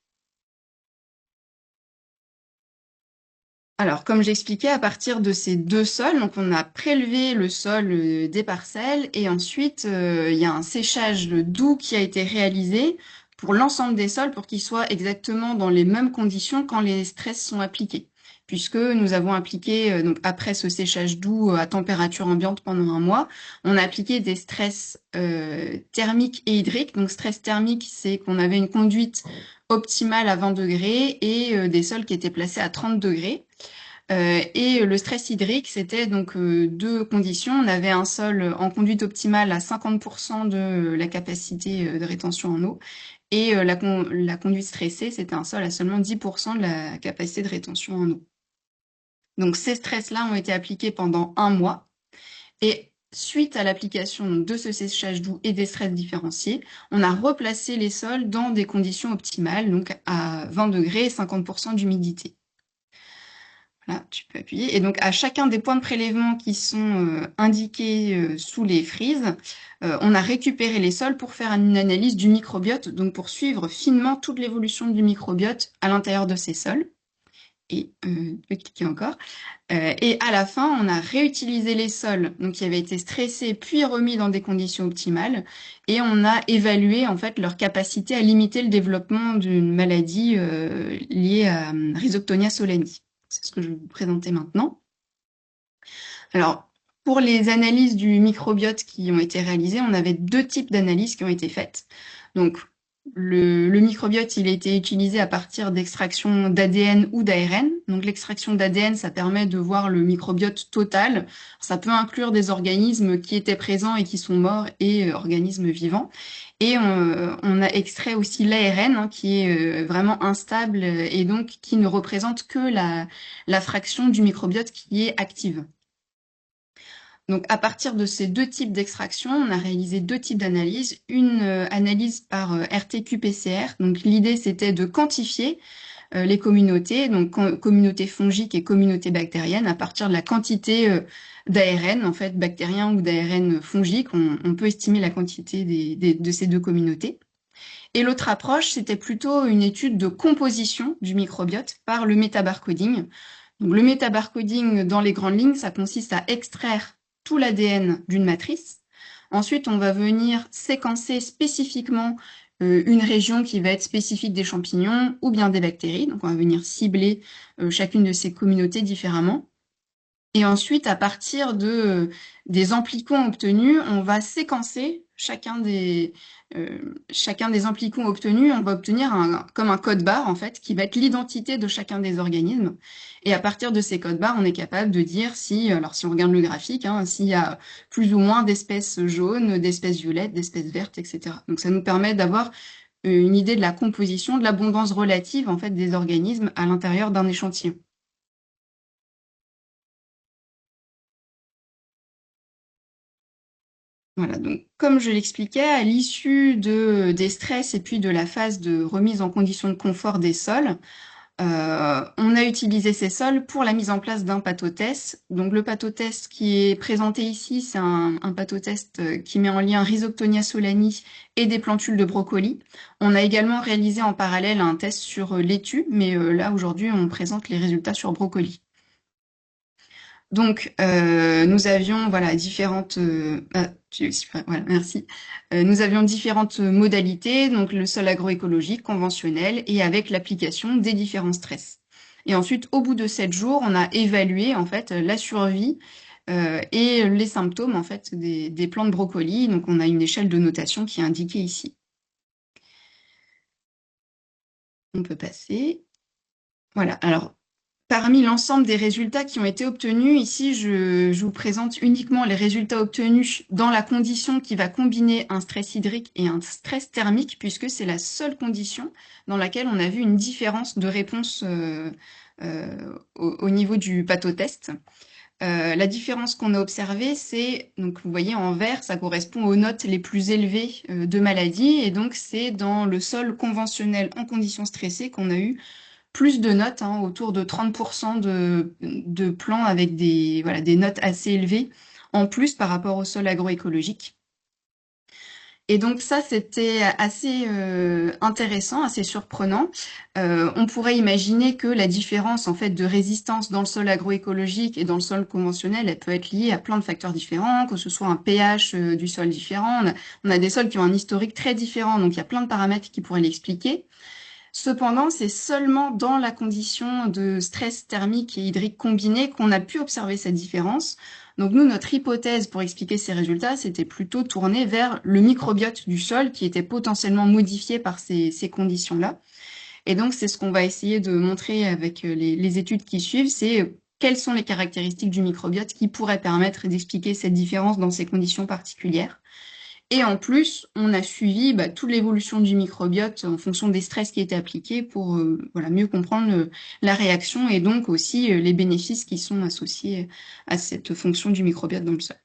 Alors, comme j'expliquais, à partir de ces deux sols, donc on a prélevé le sol des parcelles et ensuite il y a un séchage doux qui a été réalisé pour l'ensemble des sols pour qu'ils soient exactement dans les mêmes conditions quand les stress sont appliqués. Puisque nous avons appliqué, donc après ce séchage doux à température ambiante pendant un mois, on a appliqué des stress thermiques et hydriques. Donc stress thermique, c'est qu'on avait une conduite optimale à 20 degrés et des sols qui étaient placés à 30 degrés. Et le stress hydrique, c'était donc deux conditions. On avait un sol en conduite optimale à 50% de la capacité de rétention en eau. Et la conduite stressée, c'était un sol à seulement 10% de la capacité de rétention en eau. Donc ces stress-là ont été appliqués pendant un mois. Et suite à l'application de ce séchage doux et des stress différenciés, on a replacé les sols dans des conditions optimales, donc à 20 degrés et 50% d'humidité. Là, tu peux appuyer. Et donc, à chacun des points de prélèvement qui sont indiqués sous les frises, on a récupéré les sols pour faire une analyse du microbiote, donc pour suivre finement toute l'évolution du microbiote à l'intérieur de ces sols. Et je vais cliquer encore. Et à la fin, on a réutilisé les sols donc, qui avaient été stressés puis remis dans des conditions optimales. Et on a évalué en fait leur capacité à limiter le développement d'une maladie liée à Rhizoctonia solani. C'est ce que je vais vous présenter maintenant. Alors, pour les analyses du microbiote qui ont été réalisées, on avait deux types d'analyses qui ont été faites. Donc, le microbiote, il a été utilisé à partir d'extraction d'ADN ou d'ARN. Donc, l'extraction d'ADN, ça permet de voir le microbiote total. Ça peut inclure des organismes qui étaient présents et qui sont morts et organismes vivants. Et on a extrait aussi l'ARN, hein, qui est vraiment instable et donc qui ne représente que la fraction du microbiote qui est active. Donc, à partir de ces deux types d'extraction, on a réalisé deux types d'analyses. Une analyse par RT-qPCR. Donc, l'idée, c'était de quantifier les communautés, donc communautés fongiques et communautés bactériennes, à partir de la quantité d'ARN, en fait, bactérien ou d'ARN fongique. On peut estimer la quantité de ces deux communautés. Et l'autre approche, c'était plutôt une étude de composition du microbiote par le métabarcoding. Donc, le métabarcoding, dans les grandes lignes, ça consiste à extraire tout l'ADN d'une matrice. Ensuite, on va venir séquencer spécifiquement une région qui va être spécifique des champignons ou bien des bactéries. Donc, on va venir cibler chacune de ces communautés différemment. Et ensuite, à partir des amplicons obtenus, on va séquencer chacun des amplicons obtenus. On va obtenir comme un code barre, en fait, qui va être l'identité de chacun des organismes. Et à partir de ces codes barres, on est capable de dire alors si on regarde le graphique, hein, s'il y a plus ou moins d'espèces jaunes, d'espèces violettes, d'espèces vertes, etc. Donc ça nous permet d'avoir une idée de la composition, de l'abondance relative, en fait, des organismes à l'intérieur d'un échantillon. Voilà, donc comme je l'expliquais, à l'issue des stress et puis de la phase de remise en condition de confort des sols, on a utilisé ces sols pour la mise en place d'un pathotest. Donc le pathotest qui est présenté ici, c'est un pathotest qui met en lien Rhizoctonia solani et des plantules de brocoli. On a également réalisé en parallèle un test sur laitue, mais là aujourd'hui on présente les résultats sur brocoli. Donc, nous avions différentes. Voilà, merci. Nous avions différentes modalités, donc le sol agroécologique conventionnel et avec l'application des différents stress. Et ensuite, au bout de 7 jours, on a évalué en fait la survie et les symptômes en fait des plants de brocoli. Donc, on a une échelle de notation qui est indiquée ici. On peut passer. Voilà. Alors, parmi l'ensemble des résultats qui ont été obtenus, ici, je vous présente uniquement les résultats obtenus dans la condition qui va combiner un stress hydrique et un stress thermique, puisque c'est la seule condition dans laquelle on a vu une différence de réponse au niveau du pathotest. La différence qu'on a observée, c'est, donc vous voyez en vert, ça correspond aux notes les plus élevées de maladie, et donc c'est dans le sol conventionnel en conditions stressées qu'on a eu plus de notes, hein, autour de 30% de plants avec des notes assez élevées, en plus par rapport au sol agroécologique. Et donc ça, c'était assez intéressant, assez surprenant. On pourrait imaginer que la différence en fait de résistance dans le sol agroécologique et dans le sol conventionnel, elle peut être liée à plein de facteurs différents, que ce soit un pH du sol différent. On a des sols qui ont un historique très différent, donc il y a plein de paramètres qui pourraient l'expliquer. Cependant, c'est seulement dans la condition de stress thermique et hydrique combiné qu'on a pu observer cette différence. Donc nous, notre hypothèse pour expliquer ces résultats, c'était plutôt tourné vers le microbiote du sol qui était potentiellement modifié par ces conditions-là. Et donc, c'est ce qu'on va essayer de montrer avec les études qui suivent, c'est quelles sont les caractéristiques du microbiote qui pourraient permettre d'expliquer cette différence dans ces conditions particulières. Et en plus, on a suivi toute l'évolution du microbiote en fonction des stress qui étaient appliqués pour mieux comprendre la réaction et donc aussi les bénéfices qui sont associés à cette fonction du microbiote dans le sol.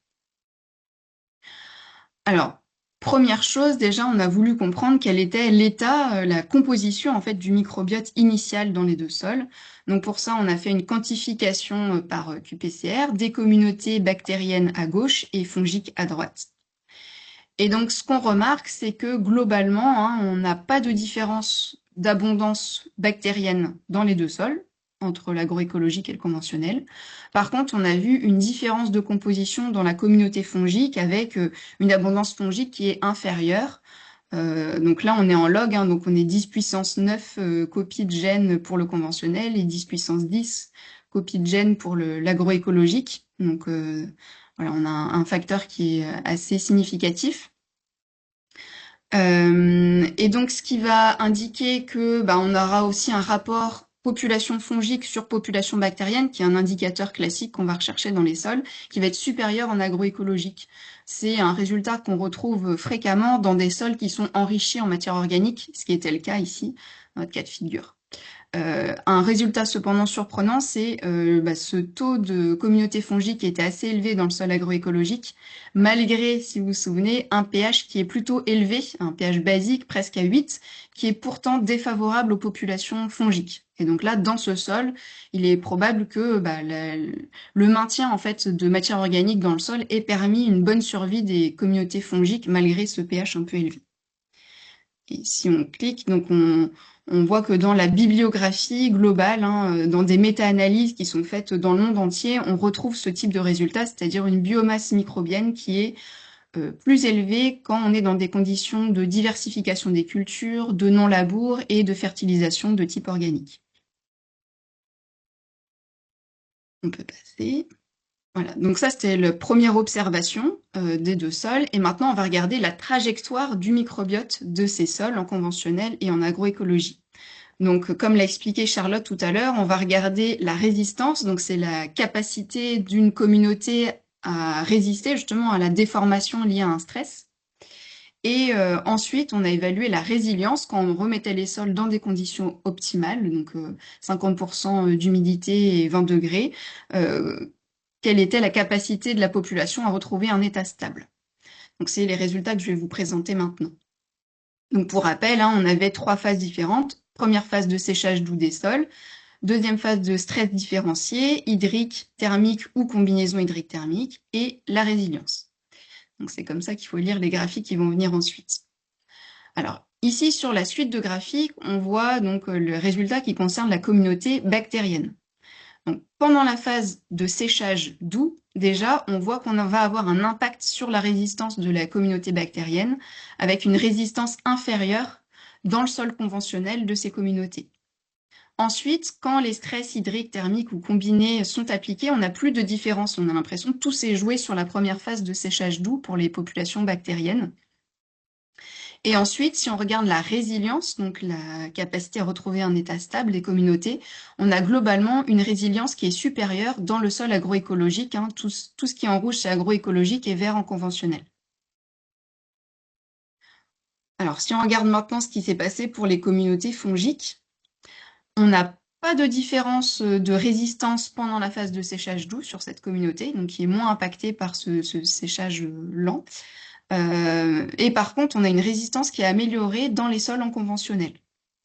Alors, première chose, déjà, on a voulu comprendre quel était l'état, la composition en fait du microbiote initial dans les deux sols. Donc pour ça, on a fait une quantification par qPCR des communautés bactériennes à gauche et fongiques à droite. Et donc, ce qu'on remarque, c'est que globalement, on n'a pas de différence d'abondance bactérienne dans les deux sols, entre l'agroécologique et le conventionnel. Par contre, on a vu une différence de composition dans la communauté fongique avec une abondance fongique qui est inférieure. Donc là, on est en log, donc on est 10 puissance 9 copies de gènes pour le conventionnel et 10 puissance 10 copies de gènes pour l'agroécologique. Donc, voilà, on a un facteur qui est assez significatif. Et donc, ce qui va indiquer que on aura aussi un rapport population fongique sur population bactérienne, qui est un indicateur classique qu'on va rechercher dans les sols, qui va être supérieur en agroécologique. C'est un résultat qu'on retrouve fréquemment dans des sols qui sont enrichis en matière organique, ce qui était le cas ici, dans notre cas de figure. Un résultat cependant surprenant, c'est ce taux de communauté fongique qui était assez élevé dans le sol agroécologique, malgré, si vous vous souvenez, un pH qui est plutôt élevé, un pH basique presque à 8, qui est pourtant défavorable aux populations fongiques. Et donc là, dans ce sol, il est probable que le maintien en fait de matière organique dans le sol ait permis une bonne survie des communautés fongiques malgré ce pH un peu élevé. Et si on clique, donc on voit que dans la bibliographie globale, dans des méta-analyses qui sont faites dans le monde entier, on retrouve ce type de résultat, c'est-à-dire une biomasse microbienne qui est plus élevée quand on est dans des conditions de diversification des cultures, de non-labour et de fertilisation de type organique. On peut passer. Voilà, donc ça c'était la première observation des deux sols. Et maintenant, on va regarder la trajectoire du microbiote de ces sols en conventionnel et en agroécologie. Donc, comme l'a expliqué Charlotte tout à l'heure, on va regarder la résistance. Donc, c'est la capacité d'une communauté à résister justement à la déformation liée à un stress. Et ensuite, on a évalué la résilience quand on remettait les sols dans des conditions optimales, donc 50% d'humidité et 20 degrés. Quelle était la capacité de la population à retrouver un état stable. Donc, c'est les résultats que je vais vous présenter maintenant. Donc, pour rappel, on avait 3 phases différentes. Première phase de séchage doux des sols. Deuxième phase de stress différencié, hydrique, thermique ou combinaison hydrique-thermique. Et la résilience. Donc, c'est comme ça qu'il faut lire les graphiques qui vont venir ensuite. Alors, ici, sur la suite de graphiques, on voit donc le résultat qui concerne la communauté bactérienne. Donc, pendant la phase de séchage doux, déjà, on voit qu'on va avoir un impact sur la résistance de la communauté bactérienne avec une résistance inférieure dans le sol conventionnel de ces communautés. Ensuite, quand les stress hydriques, thermiques ou combinés sont appliqués, on n'a plus de différence. On a l'impression que tout s'est joué sur la première phase de séchage doux pour les populations bactériennes. Et ensuite, si on regarde la résilience, donc la capacité à retrouver un état stable des communautés, on a globalement une résilience qui est supérieure dans le sol agroécologique. Hein. Tout ce qui est en rouge, c'est agroécologique et vert en conventionnel. Alors, si on regarde maintenant ce qui s'est passé pour les communautés fongiques, on n'a pas de différence de résistance pendant la phase de séchage doux sur cette communauté, donc qui est moins impactée par ce séchage lent. Et par contre, on a une résistance qui est améliorée dans les sols en conventionnel,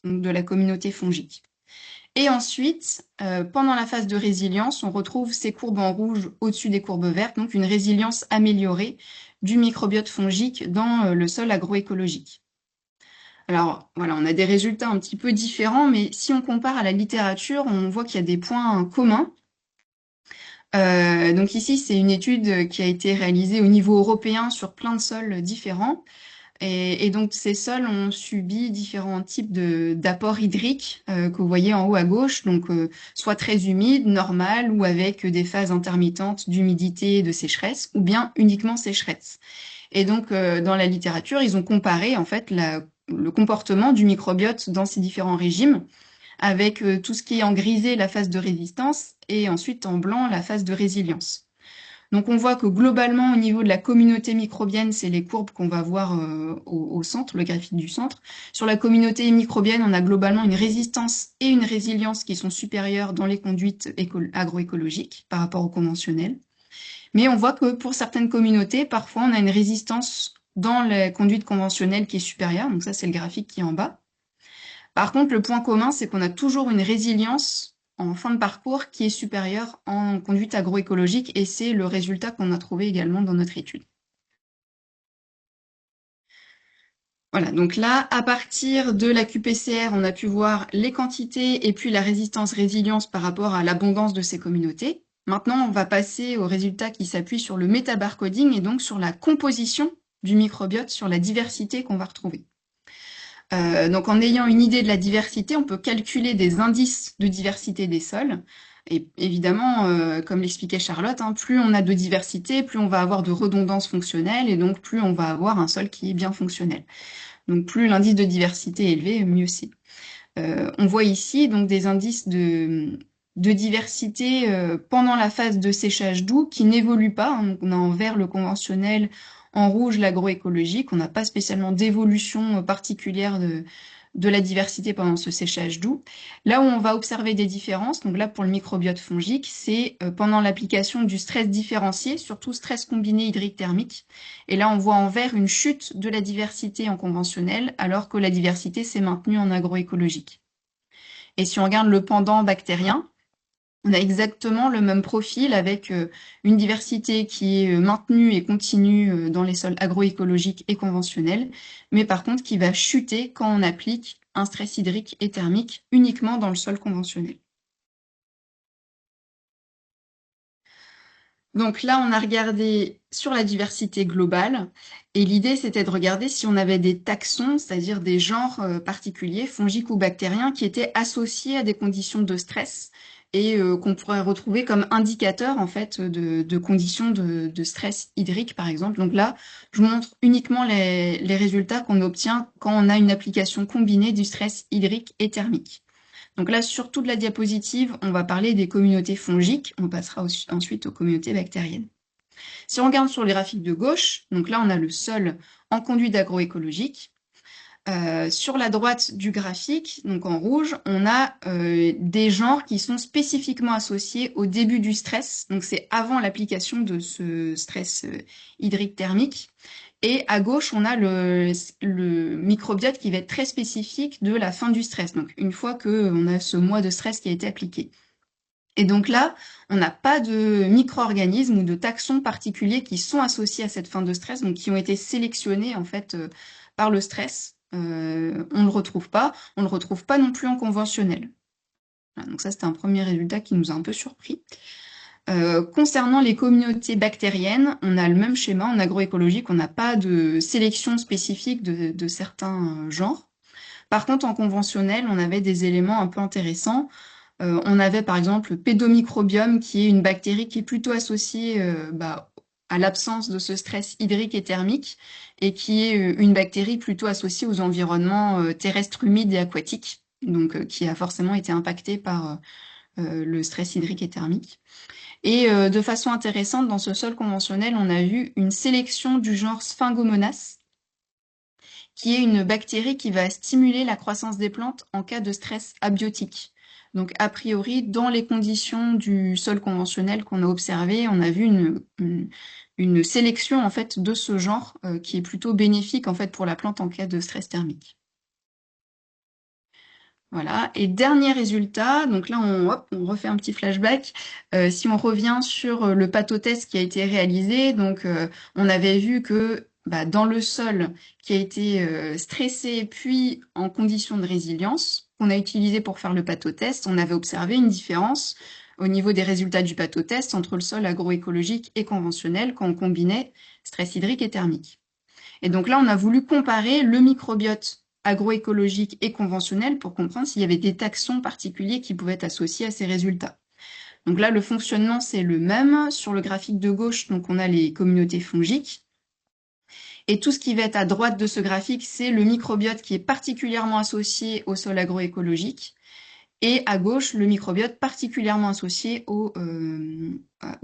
donc de la communauté fongique. Et ensuite, pendant la phase de résilience, on retrouve ces courbes en rouge au-dessus des courbes vertes, donc une résilience améliorée du microbiote fongique dans le sol agroécologique. Alors voilà, on a des résultats un petit peu différents, mais si on compare à la littérature, on voit qu'il y a des points communs. Donc ici, c'est une étude qui a été réalisée au niveau européen sur plein de sols différents. Et donc ces sols ont subi différents types d'apports hydriques que vous voyez en haut à gauche, donc soit très humides, normal, ou avec des phases intermittentes d'humidité et de sécheresse, ou bien uniquement sécheresse. Et donc dans la littérature, ils ont comparé en fait le comportement du microbiote dans ces différents régimes, avec tout ce qui est en grisé la phase de résistance et ensuite en blanc la phase de résilience. Donc on voit que globalement au niveau de la communauté microbienne, c'est les courbes qu'on va voir au centre, le graphique du centre. Sur la communauté microbienne, on a globalement une résistance et une résilience qui sont supérieures dans les conduites agroécologiques par rapport au conventionnel. Mais on voit que pour certaines communautés, parfois on a une résistance dans les conduites conventionnelles qui est supérieure. Donc ça, c'est le graphique qui est en bas. Par contre, le point commun, c'est qu'on a toujours une résilience en fin de parcours qui est supérieure en conduite agroécologique et c'est le résultat qu'on a trouvé également dans notre étude. Voilà, donc là, à partir de la QPCR, on a pu voir les quantités et puis la résistance-résilience par rapport à l'abondance de ces communautés. Maintenant, on va passer aux résultats qui s'appuient sur le métabarcoding et donc sur la composition du microbiote, sur la diversité qu'on va retrouver. Donc en ayant une idée de la diversité, on peut calculer des indices de diversité des sols. Et évidemment, comme l'expliquait Charlotte, hein, plus on a de diversité, plus on va avoir de redondance fonctionnelle et donc plus on va avoir un sol qui est bien fonctionnel. Donc plus l'indice de diversité est élevé, mieux c'est. On voit ici donc des indices de diversité pendant la phase de séchage doux qui n'évoluent pas. Hein. Donc on a en vert le conventionnel, en rouge l'agroécologique. On n'a pas spécialement d'évolution particulière de la diversité pendant ce séchage doux. Là où on va observer des différences, donc là pour le microbiote fongique, c'est pendant l'application du stress différencié, surtout stress combiné hydrique thermique. Et là on voit en vert une chute de la diversité en conventionnel, alors que la diversité s'est maintenue en agroécologique. Et si on regarde le pendant bactérien, on a exactement le même profil avec une diversité qui est maintenue et continue dans les sols agroécologiques et conventionnels, mais par contre qui va chuter quand on applique un stress hydrique et thermique uniquement dans le sol conventionnel. Donc là, on a regardé sur la diversité globale et l'idée, c'était de regarder si on avait des taxons, c'est-à-dire des genres particuliers, fongiques ou bactériens, qui étaient associés à des conditions de stress et qu'on pourrait retrouver comme indicateur en fait de conditions de stress hydrique, par exemple. Donc là, je vous montre uniquement les résultats qu'on obtient quand on a une application combinée du stress hydrique et thermique. Donc là, sur toute la diapositive, on va parler des communautés fongiques. On passera ensuite aux communautés bactériennes. Si on regarde sur le graphique de gauche, donc là, on a le sol en conduite agroécologique. Sur la droite du graphique, donc en rouge, on a des genres qui sont spécifiquement associés au début du stress. Donc c'est avant l'application de ce stress hydrique thermique. Et à gauche, on a le microbiote qui va être très spécifique de la fin du stress. Donc une fois qu'on a ce mois de stress qui a été appliqué. Et donc là, on n'a pas de micro-organismes ou de taxons particuliers qui sont associés à cette fin de stress, donc qui ont été sélectionnés en fait par le stress. On ne le retrouve pas. On ne le retrouve pas non plus en conventionnel. Voilà, donc ça, c'était un premier résultat qui nous a un peu surpris. Concernant les communautés bactériennes, on a le même schéma en agroécologie, on n'a pas de sélection spécifique de certains genres. Par contre, en conventionnel, on avait des éléments un peu intéressants. On avait par exemple le pédomicrobium, qui est une bactérie qui est plutôt associée à l'absence de ce stress hydrique et thermique, et qui est une bactérie plutôt associée aux environnements terrestres humides et aquatiques, donc qui a forcément été impactée par le stress hydrique et thermique. Et de façon intéressante, dans ce sol conventionnel, on a vu une sélection du genre Sphingomonas, qui est une bactérie qui va stimuler la croissance des plantes en cas de stress abiotique. Donc, a priori, dans les conditions du sol conventionnel qu'on a observé, on a vu une sélection en fait de ce genre qui est plutôt bénéfique en fait pour la plante en cas de stress thermique. Voilà. Et dernier résultat, donc là on refait un petit flashback. Si on revient sur le pathotest qui a été réalisé, donc on avait vu que dans le sol qui a été stressé puis en condition de résilience, qu'on a utilisé pour faire le pathotest, on avait observé une différence au niveau des résultats du pathotest entre le sol agroécologique et conventionnel quand on combinait stress hydrique et thermique. Et donc là, on a voulu comparer le microbiote agroécologique et conventionnel pour comprendre s'il y avait des taxons particuliers qui pouvaient être associés à ces résultats. Donc là, le fonctionnement, c'est le même. Sur le graphique de gauche, donc on a les communautés fongiques. Et tout ce qui va être à droite de ce graphique, c'est le microbiote qui est particulièrement associé au sol agroécologique. Et à gauche, le microbiote particulièrement associé au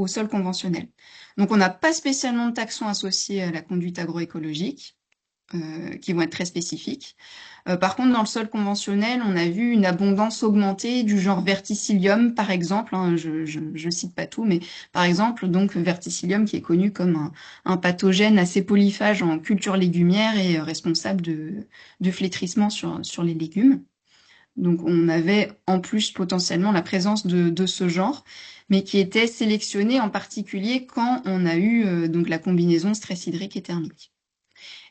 sol conventionnel. Donc on n'a pas spécialement de taxons associés à la conduite agroécologique. Qui vont être très spécifiques. Par contre, dans le sol conventionnel, on a vu une abondance augmentée du genre verticillium, par exemple. Hein, je cite pas tout, mais par exemple, donc verticillium qui est connu comme un pathogène assez polyphage en culture légumière et responsable de flétrissement sur les légumes. Donc, on avait en plus potentiellement la présence de ce genre, mais qui était sélectionné en particulier quand on a eu donc la combinaison stress hydrique et thermique.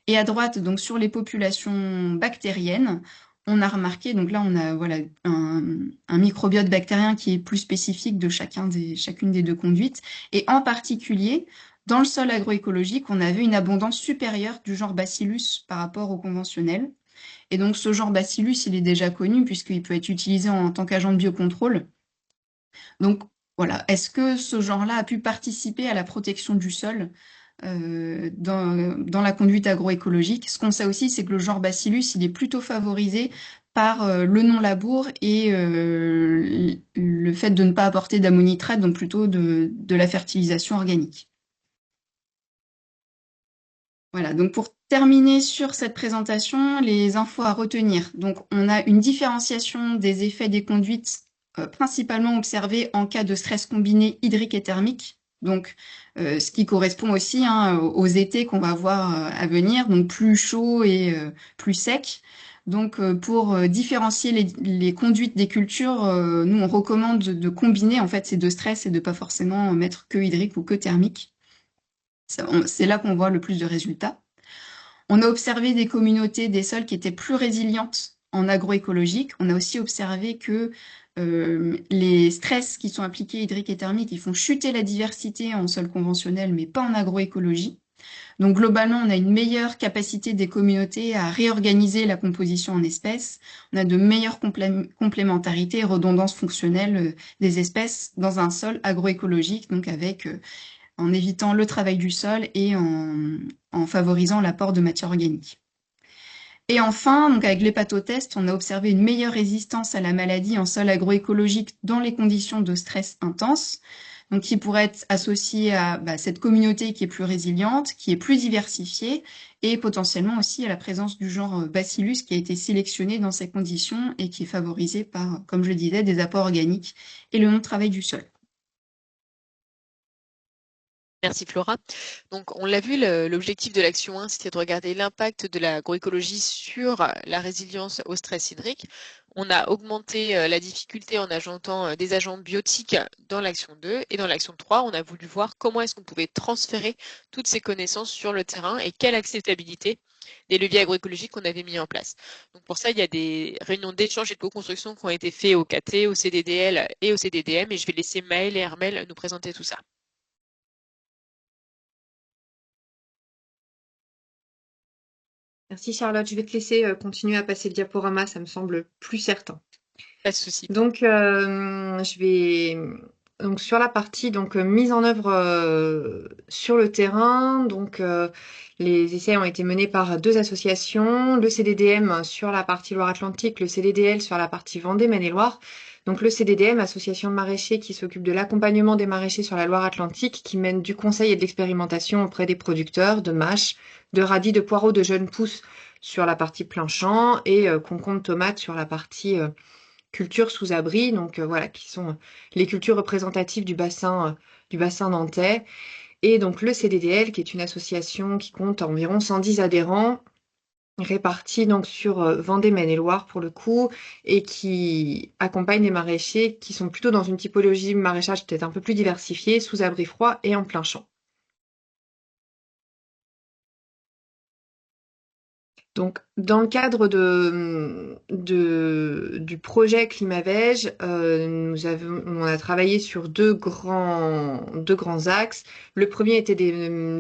Et à droite, donc sur les populations bactériennes, on a remarqué, donc là on a voilà, un microbiote bactérien qui est plus spécifique de chacune des deux conduites. Et en particulier, dans le sol agroécologique, on avait une abondance supérieure du genre Bacillus par rapport au conventionnel. Et donc ce genre Bacillus, il est déjà connu puisqu'il peut être utilisé en tant qu'agent de biocontrôle. Donc voilà, est-ce que ce genre-là a pu participer à la protection du sol dans la conduite agroécologique? Ce qu'on sait aussi, c'est que le genre Bacillus, il est plutôt favorisé par le non-labour et le fait de ne pas apporter d'ammonitrate, donc plutôt de la fertilisation organique. Voilà, donc pour terminer sur cette présentation, les infos à retenir. Donc on a une différenciation des effets des conduites principalement observées en cas de stress combiné hydrique et thermique. Donc ce qui correspond aussi aux étés qu'on va avoir à venir, donc plus chaud et plus sec. Donc pour différencier les conduites des cultures, nous on recommande de combiner en fait ces deux stress et de pas forcément mettre que hydrique ou que thermique. C'est là qu'on voit le plus de résultats. On a observé des communautés des sols qui étaient plus résilientes en agroécologique. On a aussi observé que les stress qui sont appliqués hydriques et thermiques, ils font chuter la diversité en sol conventionnel, mais pas en agroécologie. Donc globalement, on a une meilleure capacité des communautés à réorganiser la composition en espèces. On a de meilleures complémentarités et redondances fonctionnelles des espèces dans un sol agroécologique, donc avec en évitant le travail du sol et en favorisant l'apport de matière organique. Et enfin, donc avec l'hépatotest, on a observé une meilleure résistance à la maladie en sol agroécologique dans les conditions de stress intense, donc qui pourrait être associée à cette communauté qui est plus résiliente, qui est plus diversifiée, et potentiellement aussi à la présence du genre Bacillus qui a été sélectionné dans ces conditions et qui est favorisé par, comme je le disais, des apports organiques et le non-travail du sol. Merci Flora. Donc on l'a vu, l'objectif de l'action 1, c'était de regarder l'impact de l'agroécologie sur la résilience au stress hydrique. On a augmenté la difficulté en ajoutant des agents biotiques dans l'action 2 et dans l'action 3, on a voulu voir comment est-ce qu'on pouvait transférer toutes ces connaissances sur le terrain et quelle acceptabilité des leviers agroécologiques qu'on avait mis en place. Donc pour ça, il y a des réunions d'échange et de co-construction qui ont été faites au KT, au CDDL et au CDDM et je vais laisser Maëlle et Hermel nous présenter tout ça. Merci Charlotte, je vais te laisser continuer à passer le diaporama, ça me semble plus certain. Pas de souci. Donc, je vais Donc sur la partie mise en œuvre sur le terrain, les essais ont été menés par deux associations, le CDDM sur la partie Loire-Atlantique, le CDDL sur la partie Vendée, Maine-et-Loire. Donc le CDDM, association de maraîchers qui s'occupe de l'accompagnement des maraîchers sur la Loire-Atlantique, qui mène du conseil et de l'expérimentation auprès des producteurs de mâches, de radis, de poireaux, de jeunes pousses sur la partie plein champ et concombre tomate sur la partie culture sous abri. Voilà, qui sont les cultures représentatives du bassin nantais. Et donc le CDDL, qui est une association qui compte environ 110 adhérents, répartis donc sur Vendée, Maine-et-Loire pour le coup, et qui accompagne des maraîchers qui sont plutôt dans une typologie de maraîchage peut-être un peu plus diversifiée, sous abri froid et en plein champ. Donc, dans le cadre du projet Climavège, on a travaillé sur deux grands axes. Le premier était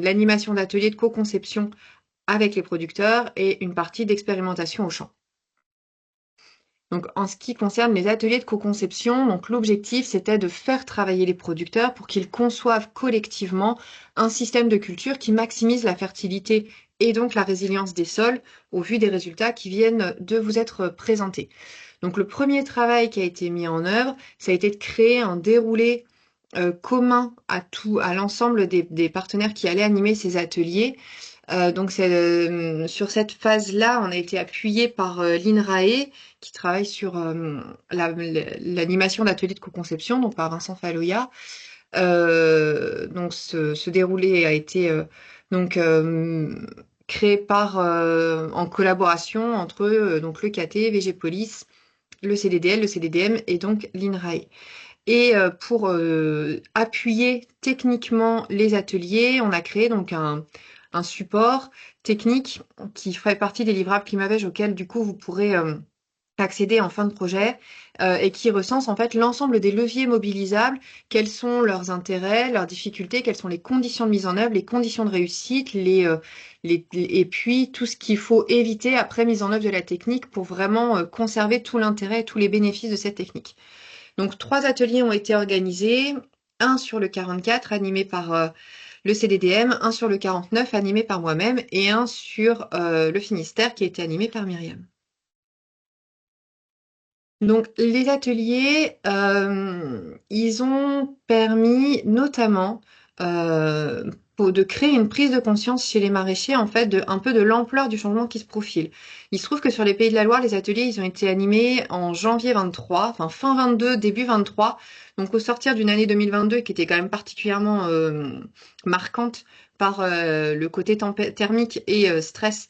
l'animation d'ateliers de co-conception avec les producteurs et une partie d'expérimentation au champ. Donc, en ce qui concerne les ateliers de co-conception, donc l'objectif, c'était de faire travailler les producteurs pour qu'ils conçoivent collectivement un système de culture qui maximise la fertilité et donc la résilience des sols au vu des résultats qui viennent de vous être présentés. Donc, le premier travail qui a été mis en œuvre, ça a été de créer un déroulé commun à l'ensemble des partenaires qui allaient animer ces ateliers. Sur cette phase-là, on a été appuyé par l'INRAE qui travaille sur l'animation d'ateliers de co-conception, donc par Vincent Falloya. Ce déroulé a été créé en collaboration entre donc le KT, VGPOLIS, le CDDL, le CDDM et donc l'INRAE. Et pour appuyer techniquement les ateliers, on a créé donc un support technique qui fait partie des livrables Climavège auxquels du coup vous pourrez accéder en fin de projet et qui recense en fait l'ensemble des leviers mobilisables, quels sont leurs intérêts, leurs difficultés, quelles sont les conditions de mise en œuvre, les conditions de réussite, et puis tout ce qu'il faut éviter après mise en œuvre de la technique pour vraiment conserver tout l'intérêt et tous les bénéfices de cette technique. Donc 3 ateliers ont été organisés, un sur le 44 animé par le CDDM, un sur le 49 animé par moi-même et un sur le Finistère qui a été animé par Myriam. Donc les ateliers, ils ont permis notamment de créer une prise de conscience chez les maraîchers en fait un peu de l'ampleur du changement qui se profile. Il se trouve que sur les Pays de la Loire, les ateliers ils ont été animés en janvier 23, enfin fin 22, début 23, donc au sortir d'une année 2022 qui était quand même particulièrement marquante par le côté thermique et stress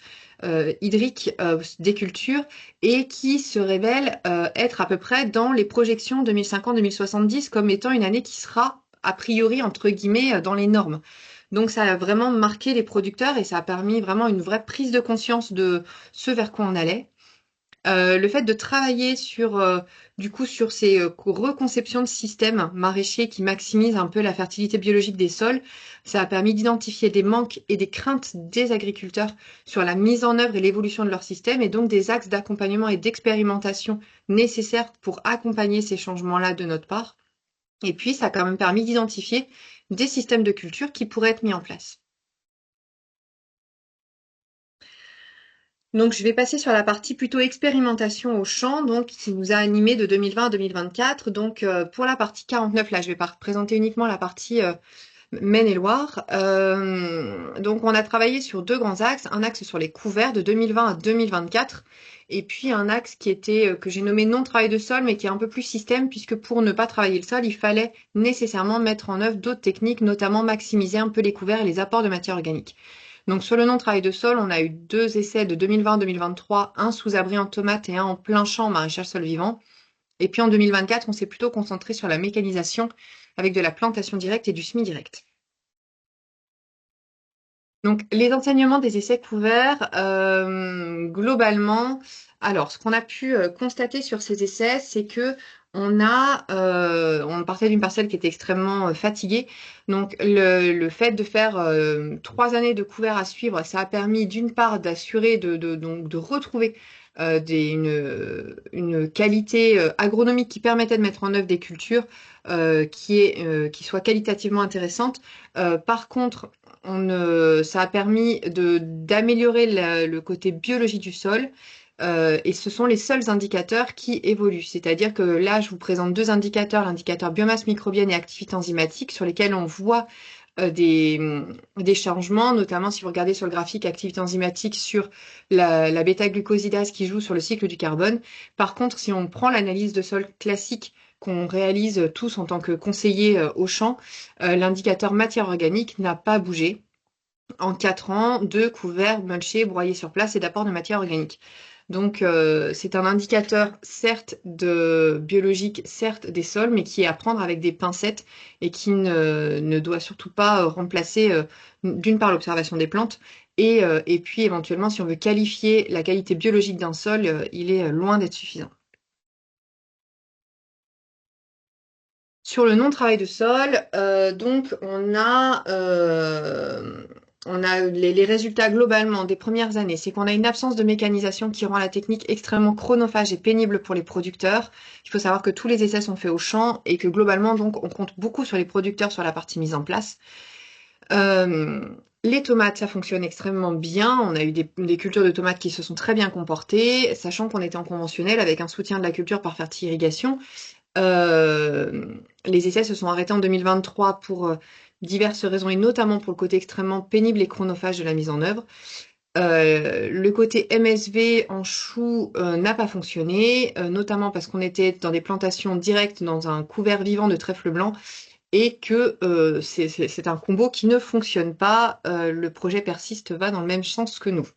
hydrique des cultures et qui se révèle être à peu près dans les projections 2050-2070 comme étant une année qui sera a priori entre guillemets dans les normes. Donc ça a vraiment marqué les producteurs et ça a permis vraiment une vraie prise de conscience de ce vers quoi on allait. Le fait de travailler sur ces reconceptions de systèmes maraîchers qui maximisent un peu la fertilité biologique des sols, ça a permis d'identifier des manques et des craintes des agriculteurs sur la mise en œuvre et l'évolution de leur système et donc des axes d'accompagnement et d'expérimentation nécessaires pour accompagner ces changements-là de notre part. Et puis, ça a quand même permis d'identifier des systèmes de culture qui pourraient être mis en place. Donc, je vais passer sur la partie plutôt expérimentation au champ, donc qui nous a animés de 2020 à 2024. Donc, pour la partie 49, là, je vais pas représenter uniquement la partie Maine-et-Loire. Donc, on a travaillé sur deux grands axes. Un axe sur les couverts de 2020 à 2024. Et puis, un axe qui était, que j'ai nommé non-travail de sol, mais qui est un peu plus système, puisque pour ne pas travailler le sol, il fallait nécessairement mettre en œuvre d'autres techniques, notamment maximiser un peu les couverts et les apports de matière organique. Donc, sur le non-travail de sol, on a eu 2 essais de 2020-2023, un sous abri en tomates et un en plein champ en maraîchage sol vivant. Et puis en 2024, on s'est plutôt concentré sur la mécanisation avec de la plantation directe et du semis direct. Donc, les enseignements des essais couverts, globalement, alors, ce qu'on a pu constater sur ces essais, c'est que on partait d'une parcelle qui était extrêmement fatiguée. Donc, le fait de faire 3 années de couvert à suivre, ça a permis d'une part d'assurer, donc de retrouver une qualité agronomique qui permettait de mettre en œuvre des cultures qui soit qualitativement intéressante. Par contre, ça a permis d'améliorer le côté biologie du sol. Et ce sont les seuls indicateurs qui évoluent. C'est-à-dire que là, je vous présente deux indicateurs, l'indicateur biomasse microbienne et activité enzymatique, sur lesquels on voit des changements, notamment si vous regardez sur le graphique activité enzymatique sur la bêta-glucosidase qui joue sur le cycle du carbone. Par contre, si on prend l'analyse de sol classique qu'on réalise tous en tant que conseillers au champ, l'indicateur matière organique n'a pas bougé en 4 ans de couverts, mulchés, broyés sur place et d'apport de matière organique. Donc, c'est un indicateur, certes, biologique, certes, des sols, mais qui est à prendre avec des pincettes et qui ne doit surtout pas remplacer, d'une part, l'observation des plantes et puis, éventuellement, si on veut qualifier la qualité biologique d'un sol, il est loin d'être suffisant. Sur le non-travail de sol, donc on a les résultats globalement des premières années, c'est qu'on a une absence de mécanisation qui rend la technique extrêmement chronophage et pénible pour les producteurs. Il faut savoir que tous les essais sont faits au champ et que globalement, donc, on compte beaucoup sur les producteurs sur la partie mise en place. Les tomates, ça fonctionne extrêmement bien. On a eu des cultures de tomates qui se sont très bien comportées, sachant qu'on était en conventionnel avec un soutien de la culture par ferti-irrigation. Les essais se sont arrêtés en 2023 pour diverses raisons et notamment pour le côté extrêmement pénible et chronophage de la mise en œuvre. Le côté MSV en chou n'a pas fonctionné, notamment parce qu'on était dans des plantations directes dans un couvert vivant de trèfle blanc et que c'est un combo qui ne fonctionne pas. Le projet Persiste va dans le même sens que nous.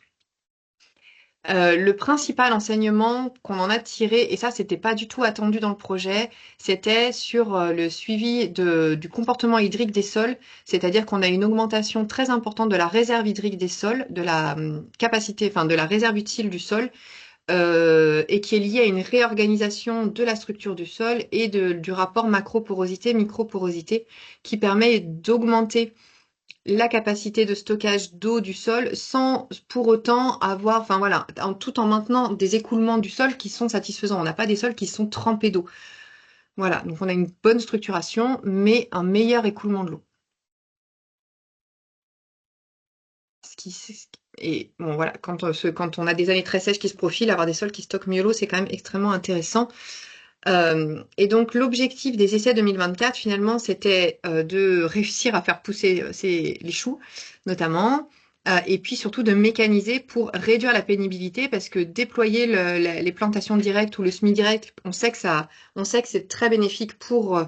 Le principal enseignement qu'on en a tiré, et ça c'était pas du tout attendu dans le projet, c'était sur le suivi du comportement hydrique des sols, c'est-à-dire qu'on a une augmentation très importante de la réserve hydrique des sols, de la capacité, enfin de la réserve utile du sol, et qui est liée à une réorganisation de la structure du sol et du rapport macroporosité-microporosité, qui permet d'augmenter la capacité de stockage d'eau du sol sans pour autant avoir, enfin voilà, tout en maintenant des écoulements du sol qui sont satisfaisants. On n'a pas des sols qui sont trempés d'eau. Voilà, donc on a une bonne structuration, mais un meilleur écoulement de l'eau. Et bon voilà, quand on a des années très sèches qui se profilent, avoir des sols qui stockent mieux l'eau, c'est quand même extrêmement intéressant. Et donc l'objectif des essais 2024 finalement c'était de réussir à faire pousser les choux notamment et puis surtout de mécaniser pour réduire la pénibilité parce que déployer les plantations directes ou le semi-direct on sait que c'est très bénéfique pour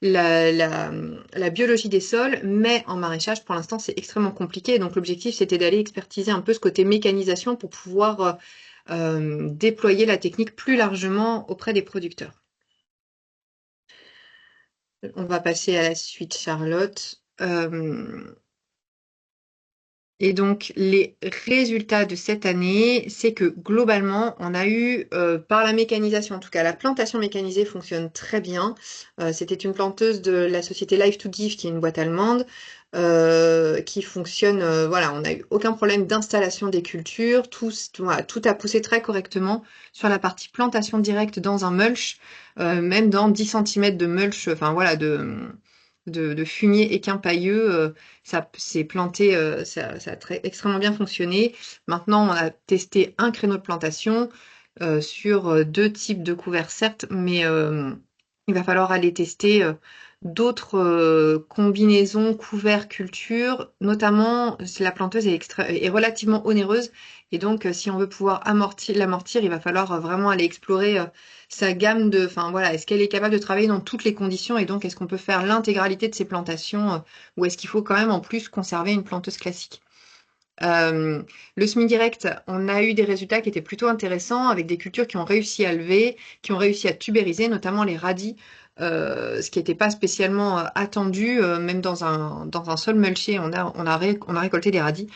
la biologie des sols, mais en maraîchage pour l'instant c'est extrêmement compliqué, donc l'objectif c'était d'aller expertiser un peu ce côté mécanisation pour pouvoir déployer la technique plus largement auprès des producteurs. On va passer à la suite, Charlotte. Et donc, les résultats de cette année, c'est que globalement, on a eu, par la mécanisation, en tout cas, la plantation mécanisée fonctionne très bien. C'était une planteuse de la société Life to Give, qui est une boîte allemande, qui fonctionne, voilà, on n'a eu aucun problème d'installation des cultures, voilà, tout a poussé très correctement sur la partie plantation directe dans un mulch, même dans 10 cm de mulch, enfin voilà, de fumier équin-pailleux, ça s'est planté, ça a extrêmement bien fonctionné. Maintenant, on a testé un créneau de plantation sur 2 types de couverts, certes, mais il va falloir aller tester d'autres combinaisons couverts-culture, notamment si la planteuse est relativement onéreuse. Et donc, si on veut pouvoir l'amortir, il va falloir vraiment aller explorer sa gamme enfin voilà, est-ce qu'elle est capable de travailler dans toutes les conditions et donc est-ce qu'on peut faire l'intégralité de ces plantations ou est-ce qu'il faut quand même en plus conserver une planteuse classique? Le semi-direct, on a eu des résultats qui étaient plutôt intéressants avec des cultures qui ont réussi à lever, qui ont réussi à tubériser, notamment les radis, ce qui n'était pas spécialement attendu, même dans un sol mulché, on a récolté des radis.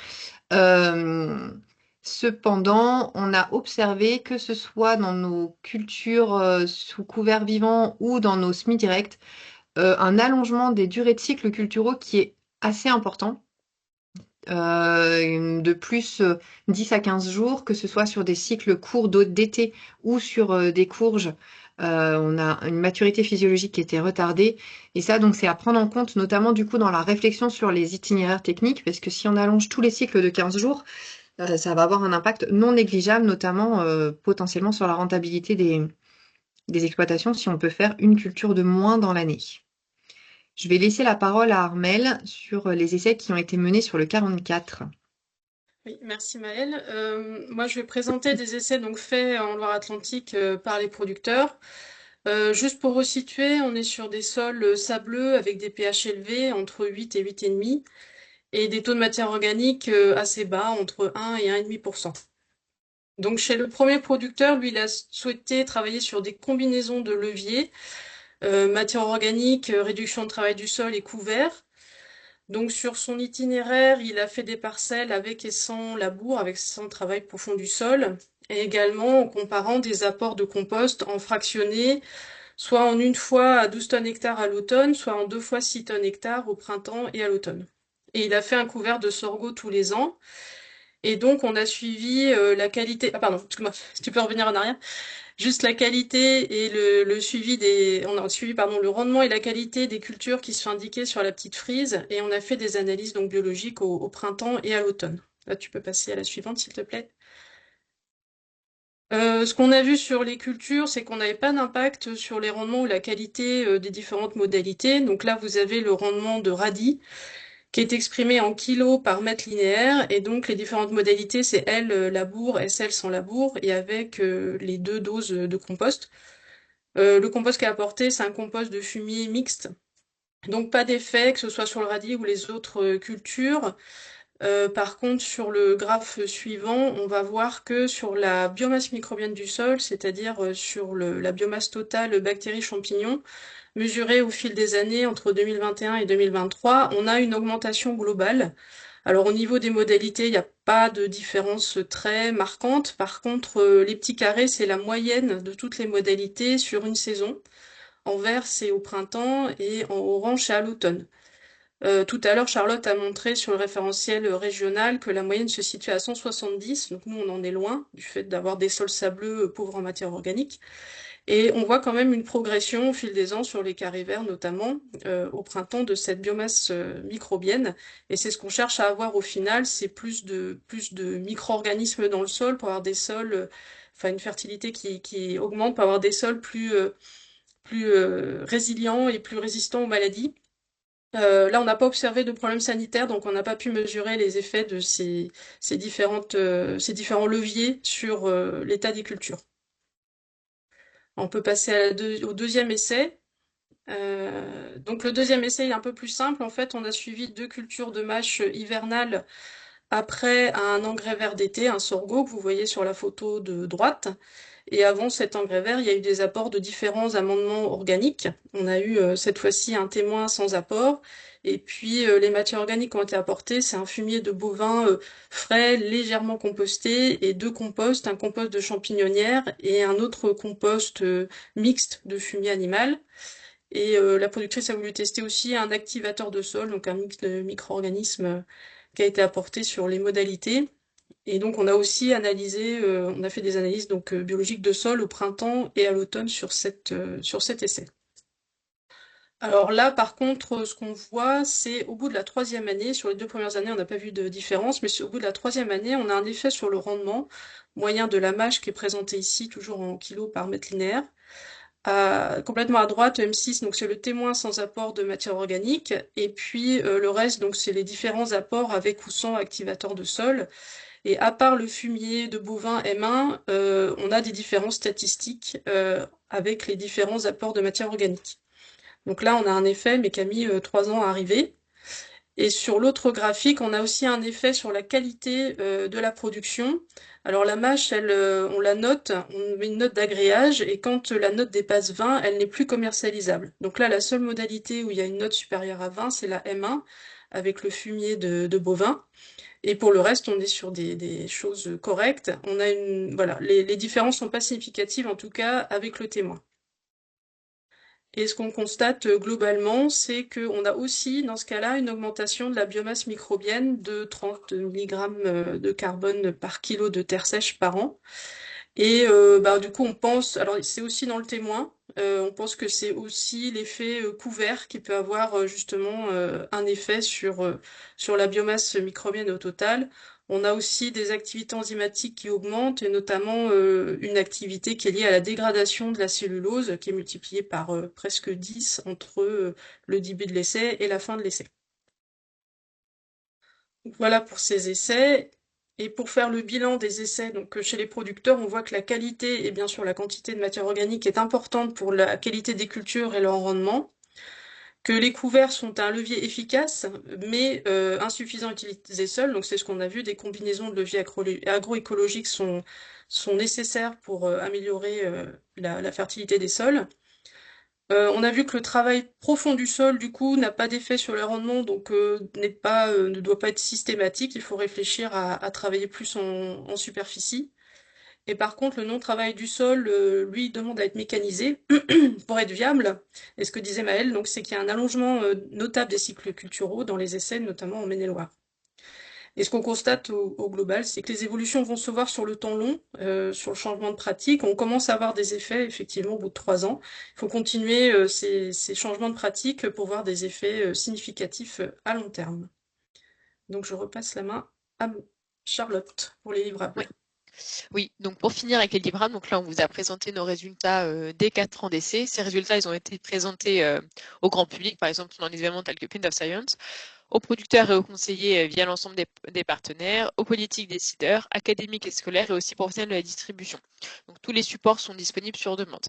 Cependant, on a observé que ce soit dans nos cultures sous couvert vivant ou dans nos semi-directs, un allongement des durées de cycle culturaux qui est assez important. de plus 10 à 15 jours, que ce soit sur des cycles courts d'été ou sur des courges. On a une maturité physiologique qui était retardée. Et ça, donc, c'est à prendre en compte, notamment du coup dans la réflexion sur les itinéraires techniques, parce que si on allonge tous les cycles de 15 jours, ça va avoir un impact non négligeable, notamment potentiellement sur la rentabilité des exploitations si on peut faire une culture de moins dans l'année. Je vais laisser la parole à Armelle sur les essais qui ont été menés sur le 44. Oui, merci Maëlle. Moi, je vais présenter des essais donc faits en Loire-Atlantique par les producteurs. Juste pour resituer, on est sur des sols sableux avec des pH élevés entre 8 et 8,5 et des taux de matière organique assez bas, entre 1 et 1,5%. Donc chez le premier producteur, lui, il a souhaité travailler sur des combinaisons de leviers, matière organique, réduction de travail du sol et couvert. Donc sur son itinéraire, il a fait des parcelles avec et sans labour, avec sans travail profond du sol, et également en comparant des apports de compost en fractionnés, soit en une fois à 12 tonnes hectares à l'automne, soit en 2 fois 6 tonnes hectares au printemps et à l'automne. Et il a fait un couvert de sorgho tous les ans. Et donc on a suivi la qualité. Ah pardon, excuse-moi, si tu peux revenir en arrière. Juste la qualité et le suivi des. On a suivi pardon le rendement et la qualité des cultures qui sont indiquées sur la petite frise. Et on a fait des analyses donc biologiques au printemps et à l'automne. Là, tu peux passer à la suivante, s'il te plaît. Ce qu'on a vu sur les cultures, c'est qu'on n'avait pas d'impact sur les rendements ou la qualité des différentes modalités. Donc là, vous avez le rendement de radis qui est exprimé en kilos par mètre linéaire. Et donc les différentes modalités, c'est L labour, SL sans labour, et avec les 2 doses de compost. Le compost qui est apporté, c'est un compost de fumier mixte. Donc pas d'effet, que ce soit sur le radis ou les autres cultures. Par contre, sur le graphe suivant, on va voir que sur la biomasse microbienne du sol, c'est-à-dire sur la biomasse totale bactéries-champignons, mesurée au fil des années entre 2021 et 2023, on a une augmentation globale. Alors au niveau des modalités, il n'y a pas de différence très marquante. Par contre, les petits carrés, c'est la moyenne de toutes les modalités sur une saison. En vert, c'est au printemps et en orange, c'est à l'automne. Tout à l'heure, Charlotte a montré sur le référentiel régional que la moyenne se situe à 170, donc nous on en est loin du fait d'avoir des sols sableux pauvres en matière organique. Et on voit quand même une progression au fil des ans sur les carrés verts notamment au printemps de cette biomasse microbienne. Et c'est ce qu'on cherche à avoir au final, c'est plus de micro-organismes dans le sol pour avoir des sols, enfin une fertilité qui augmente, pour avoir des sols plus résilients et plus résistants aux maladies. Là, on n'a pas observé de problème sanitaire, donc on n'a pas pu mesurer les effets de ces différents leviers sur l'état des cultures. On peut passer au deuxième essai. Donc le deuxième essai est un peu plus simple. En fait, on a suivi 2 cultures de mâches hivernales après un engrais vert d'été, un sorgho que vous voyez sur la photo de droite. Et avant cet engrais vert, il y a eu des apports de différents amendements organiques. On a eu cette fois-ci un témoin sans apport. Et puis les matières organiques qui ont été apportées, c'est un fumier de bovin frais, légèrement composté, et 2 composts, un compost de champignonnière et un autre compost mixte de fumier animal. Et la productrice a voulu tester aussi un activateur de sol, donc un mix de micro-organismes qui a été apporté sur les modalités. Et donc on a aussi analysé, on a fait des analyses donc biologiques de sol au printemps et à l'automne sur cet essai. Alors là, par contre, ce qu'on voit, c'est au bout de la 3e année, sur les 2 premières années, on n'a pas vu de différence, mais au bout de la 3e année, on a un effet sur le rendement moyen de la mâche qui est présenté ici, toujours en kilos par mètre linéaire. Complètement à droite, M6, donc c'est le témoin sans apport de matière organique, et puis le reste, donc c'est les différents apports avec ou sans activateur de sol. Et à part le fumier de bovin M1, on a des différences statistiques avec les différents apports de matière organique. Donc là, on a un effet, mais qui a mis 3 ans à arriver. Et sur l'autre graphique, on a aussi un effet sur la qualité de la production. Alors la mâche, on la note, on met une note d'agréage, et quand la note dépasse 20, elle n'est plus commercialisable. Donc là, la seule modalité où il y a une note supérieure à 20, c'est la M1, avec le fumier de bovin. Et pour le reste, on est sur des choses correctes. On a voilà, les différences sont pas significatives, en tout cas, avec le témoin. Et ce qu'on constate globalement, c'est qu'on a aussi, dans ce cas-là, une augmentation de la biomasse microbienne de 30 mg de carbone par kilo de terre sèche par an. Et du coup, on pense, alors c'est aussi dans le témoin, on pense que c'est aussi l'effet couvert qui peut avoir justement un effet sur la biomasse microbienne au total. On a aussi des activités enzymatiques qui augmentent, et notamment une activité qui est liée à la dégradation de la cellulose, qui est multipliée par presque 10 entre le début de l'essai et la fin de l'essai. Donc voilà pour ces essais. Et pour faire le bilan des essais, donc chez les producteurs, on voit que la qualité et bien sûr la quantité de matière organique est importante pour la qualité des cultures et leur rendement, que les couverts sont un levier efficace, mais insuffisant à utiliser seul. Donc c'est ce qu'on a vu, des combinaisons de leviers agroécologiques sont nécessaires pour améliorer la fertilité des sols. On a vu que le travail profond du sol, du coup, n'a pas d'effet sur le rendement, donc ne doit pas être systématique. Il faut réfléchir à travailler plus en superficie. Et par contre, le non-travail du sol, lui, demande à être mécanisé pour être viable. Et ce que disait Maëlle, donc, c'est qu'il y a un allongement notable des cycles culturaux dans les essais, notamment en Maine-et-Loire. Et ce qu'on constate au global, c'est que les évolutions vont se voir sur le temps long, sur le changement de pratique. On commence à avoir des effets, effectivement, au bout de 3 ans. Il faut continuer ces changements de pratique pour voir des effets significatifs à long terme. Donc, je repasse la main à Charlotte pour les livrables. Oui, donc pour finir avec les livrables, donc là on vous a présenté nos résultats des 4 ans d'essai. Ces résultats, ils ont été présentés au grand public, par exemple dans des événements tels que Pint of Science, aux producteurs et aux conseillers via l'ensemble des partenaires, aux politiques décideurs, académiques et scolaires et aussi professionnels de la distribution. Donc tous les supports sont disponibles sur demande.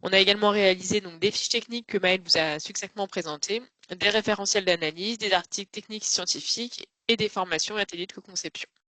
On a également réalisé donc des fiches techniques que Maëlle vous a succinctement présentées, des référentiels d'analyse, des articles techniques scientifiques et des formations et ateliers de co-conception.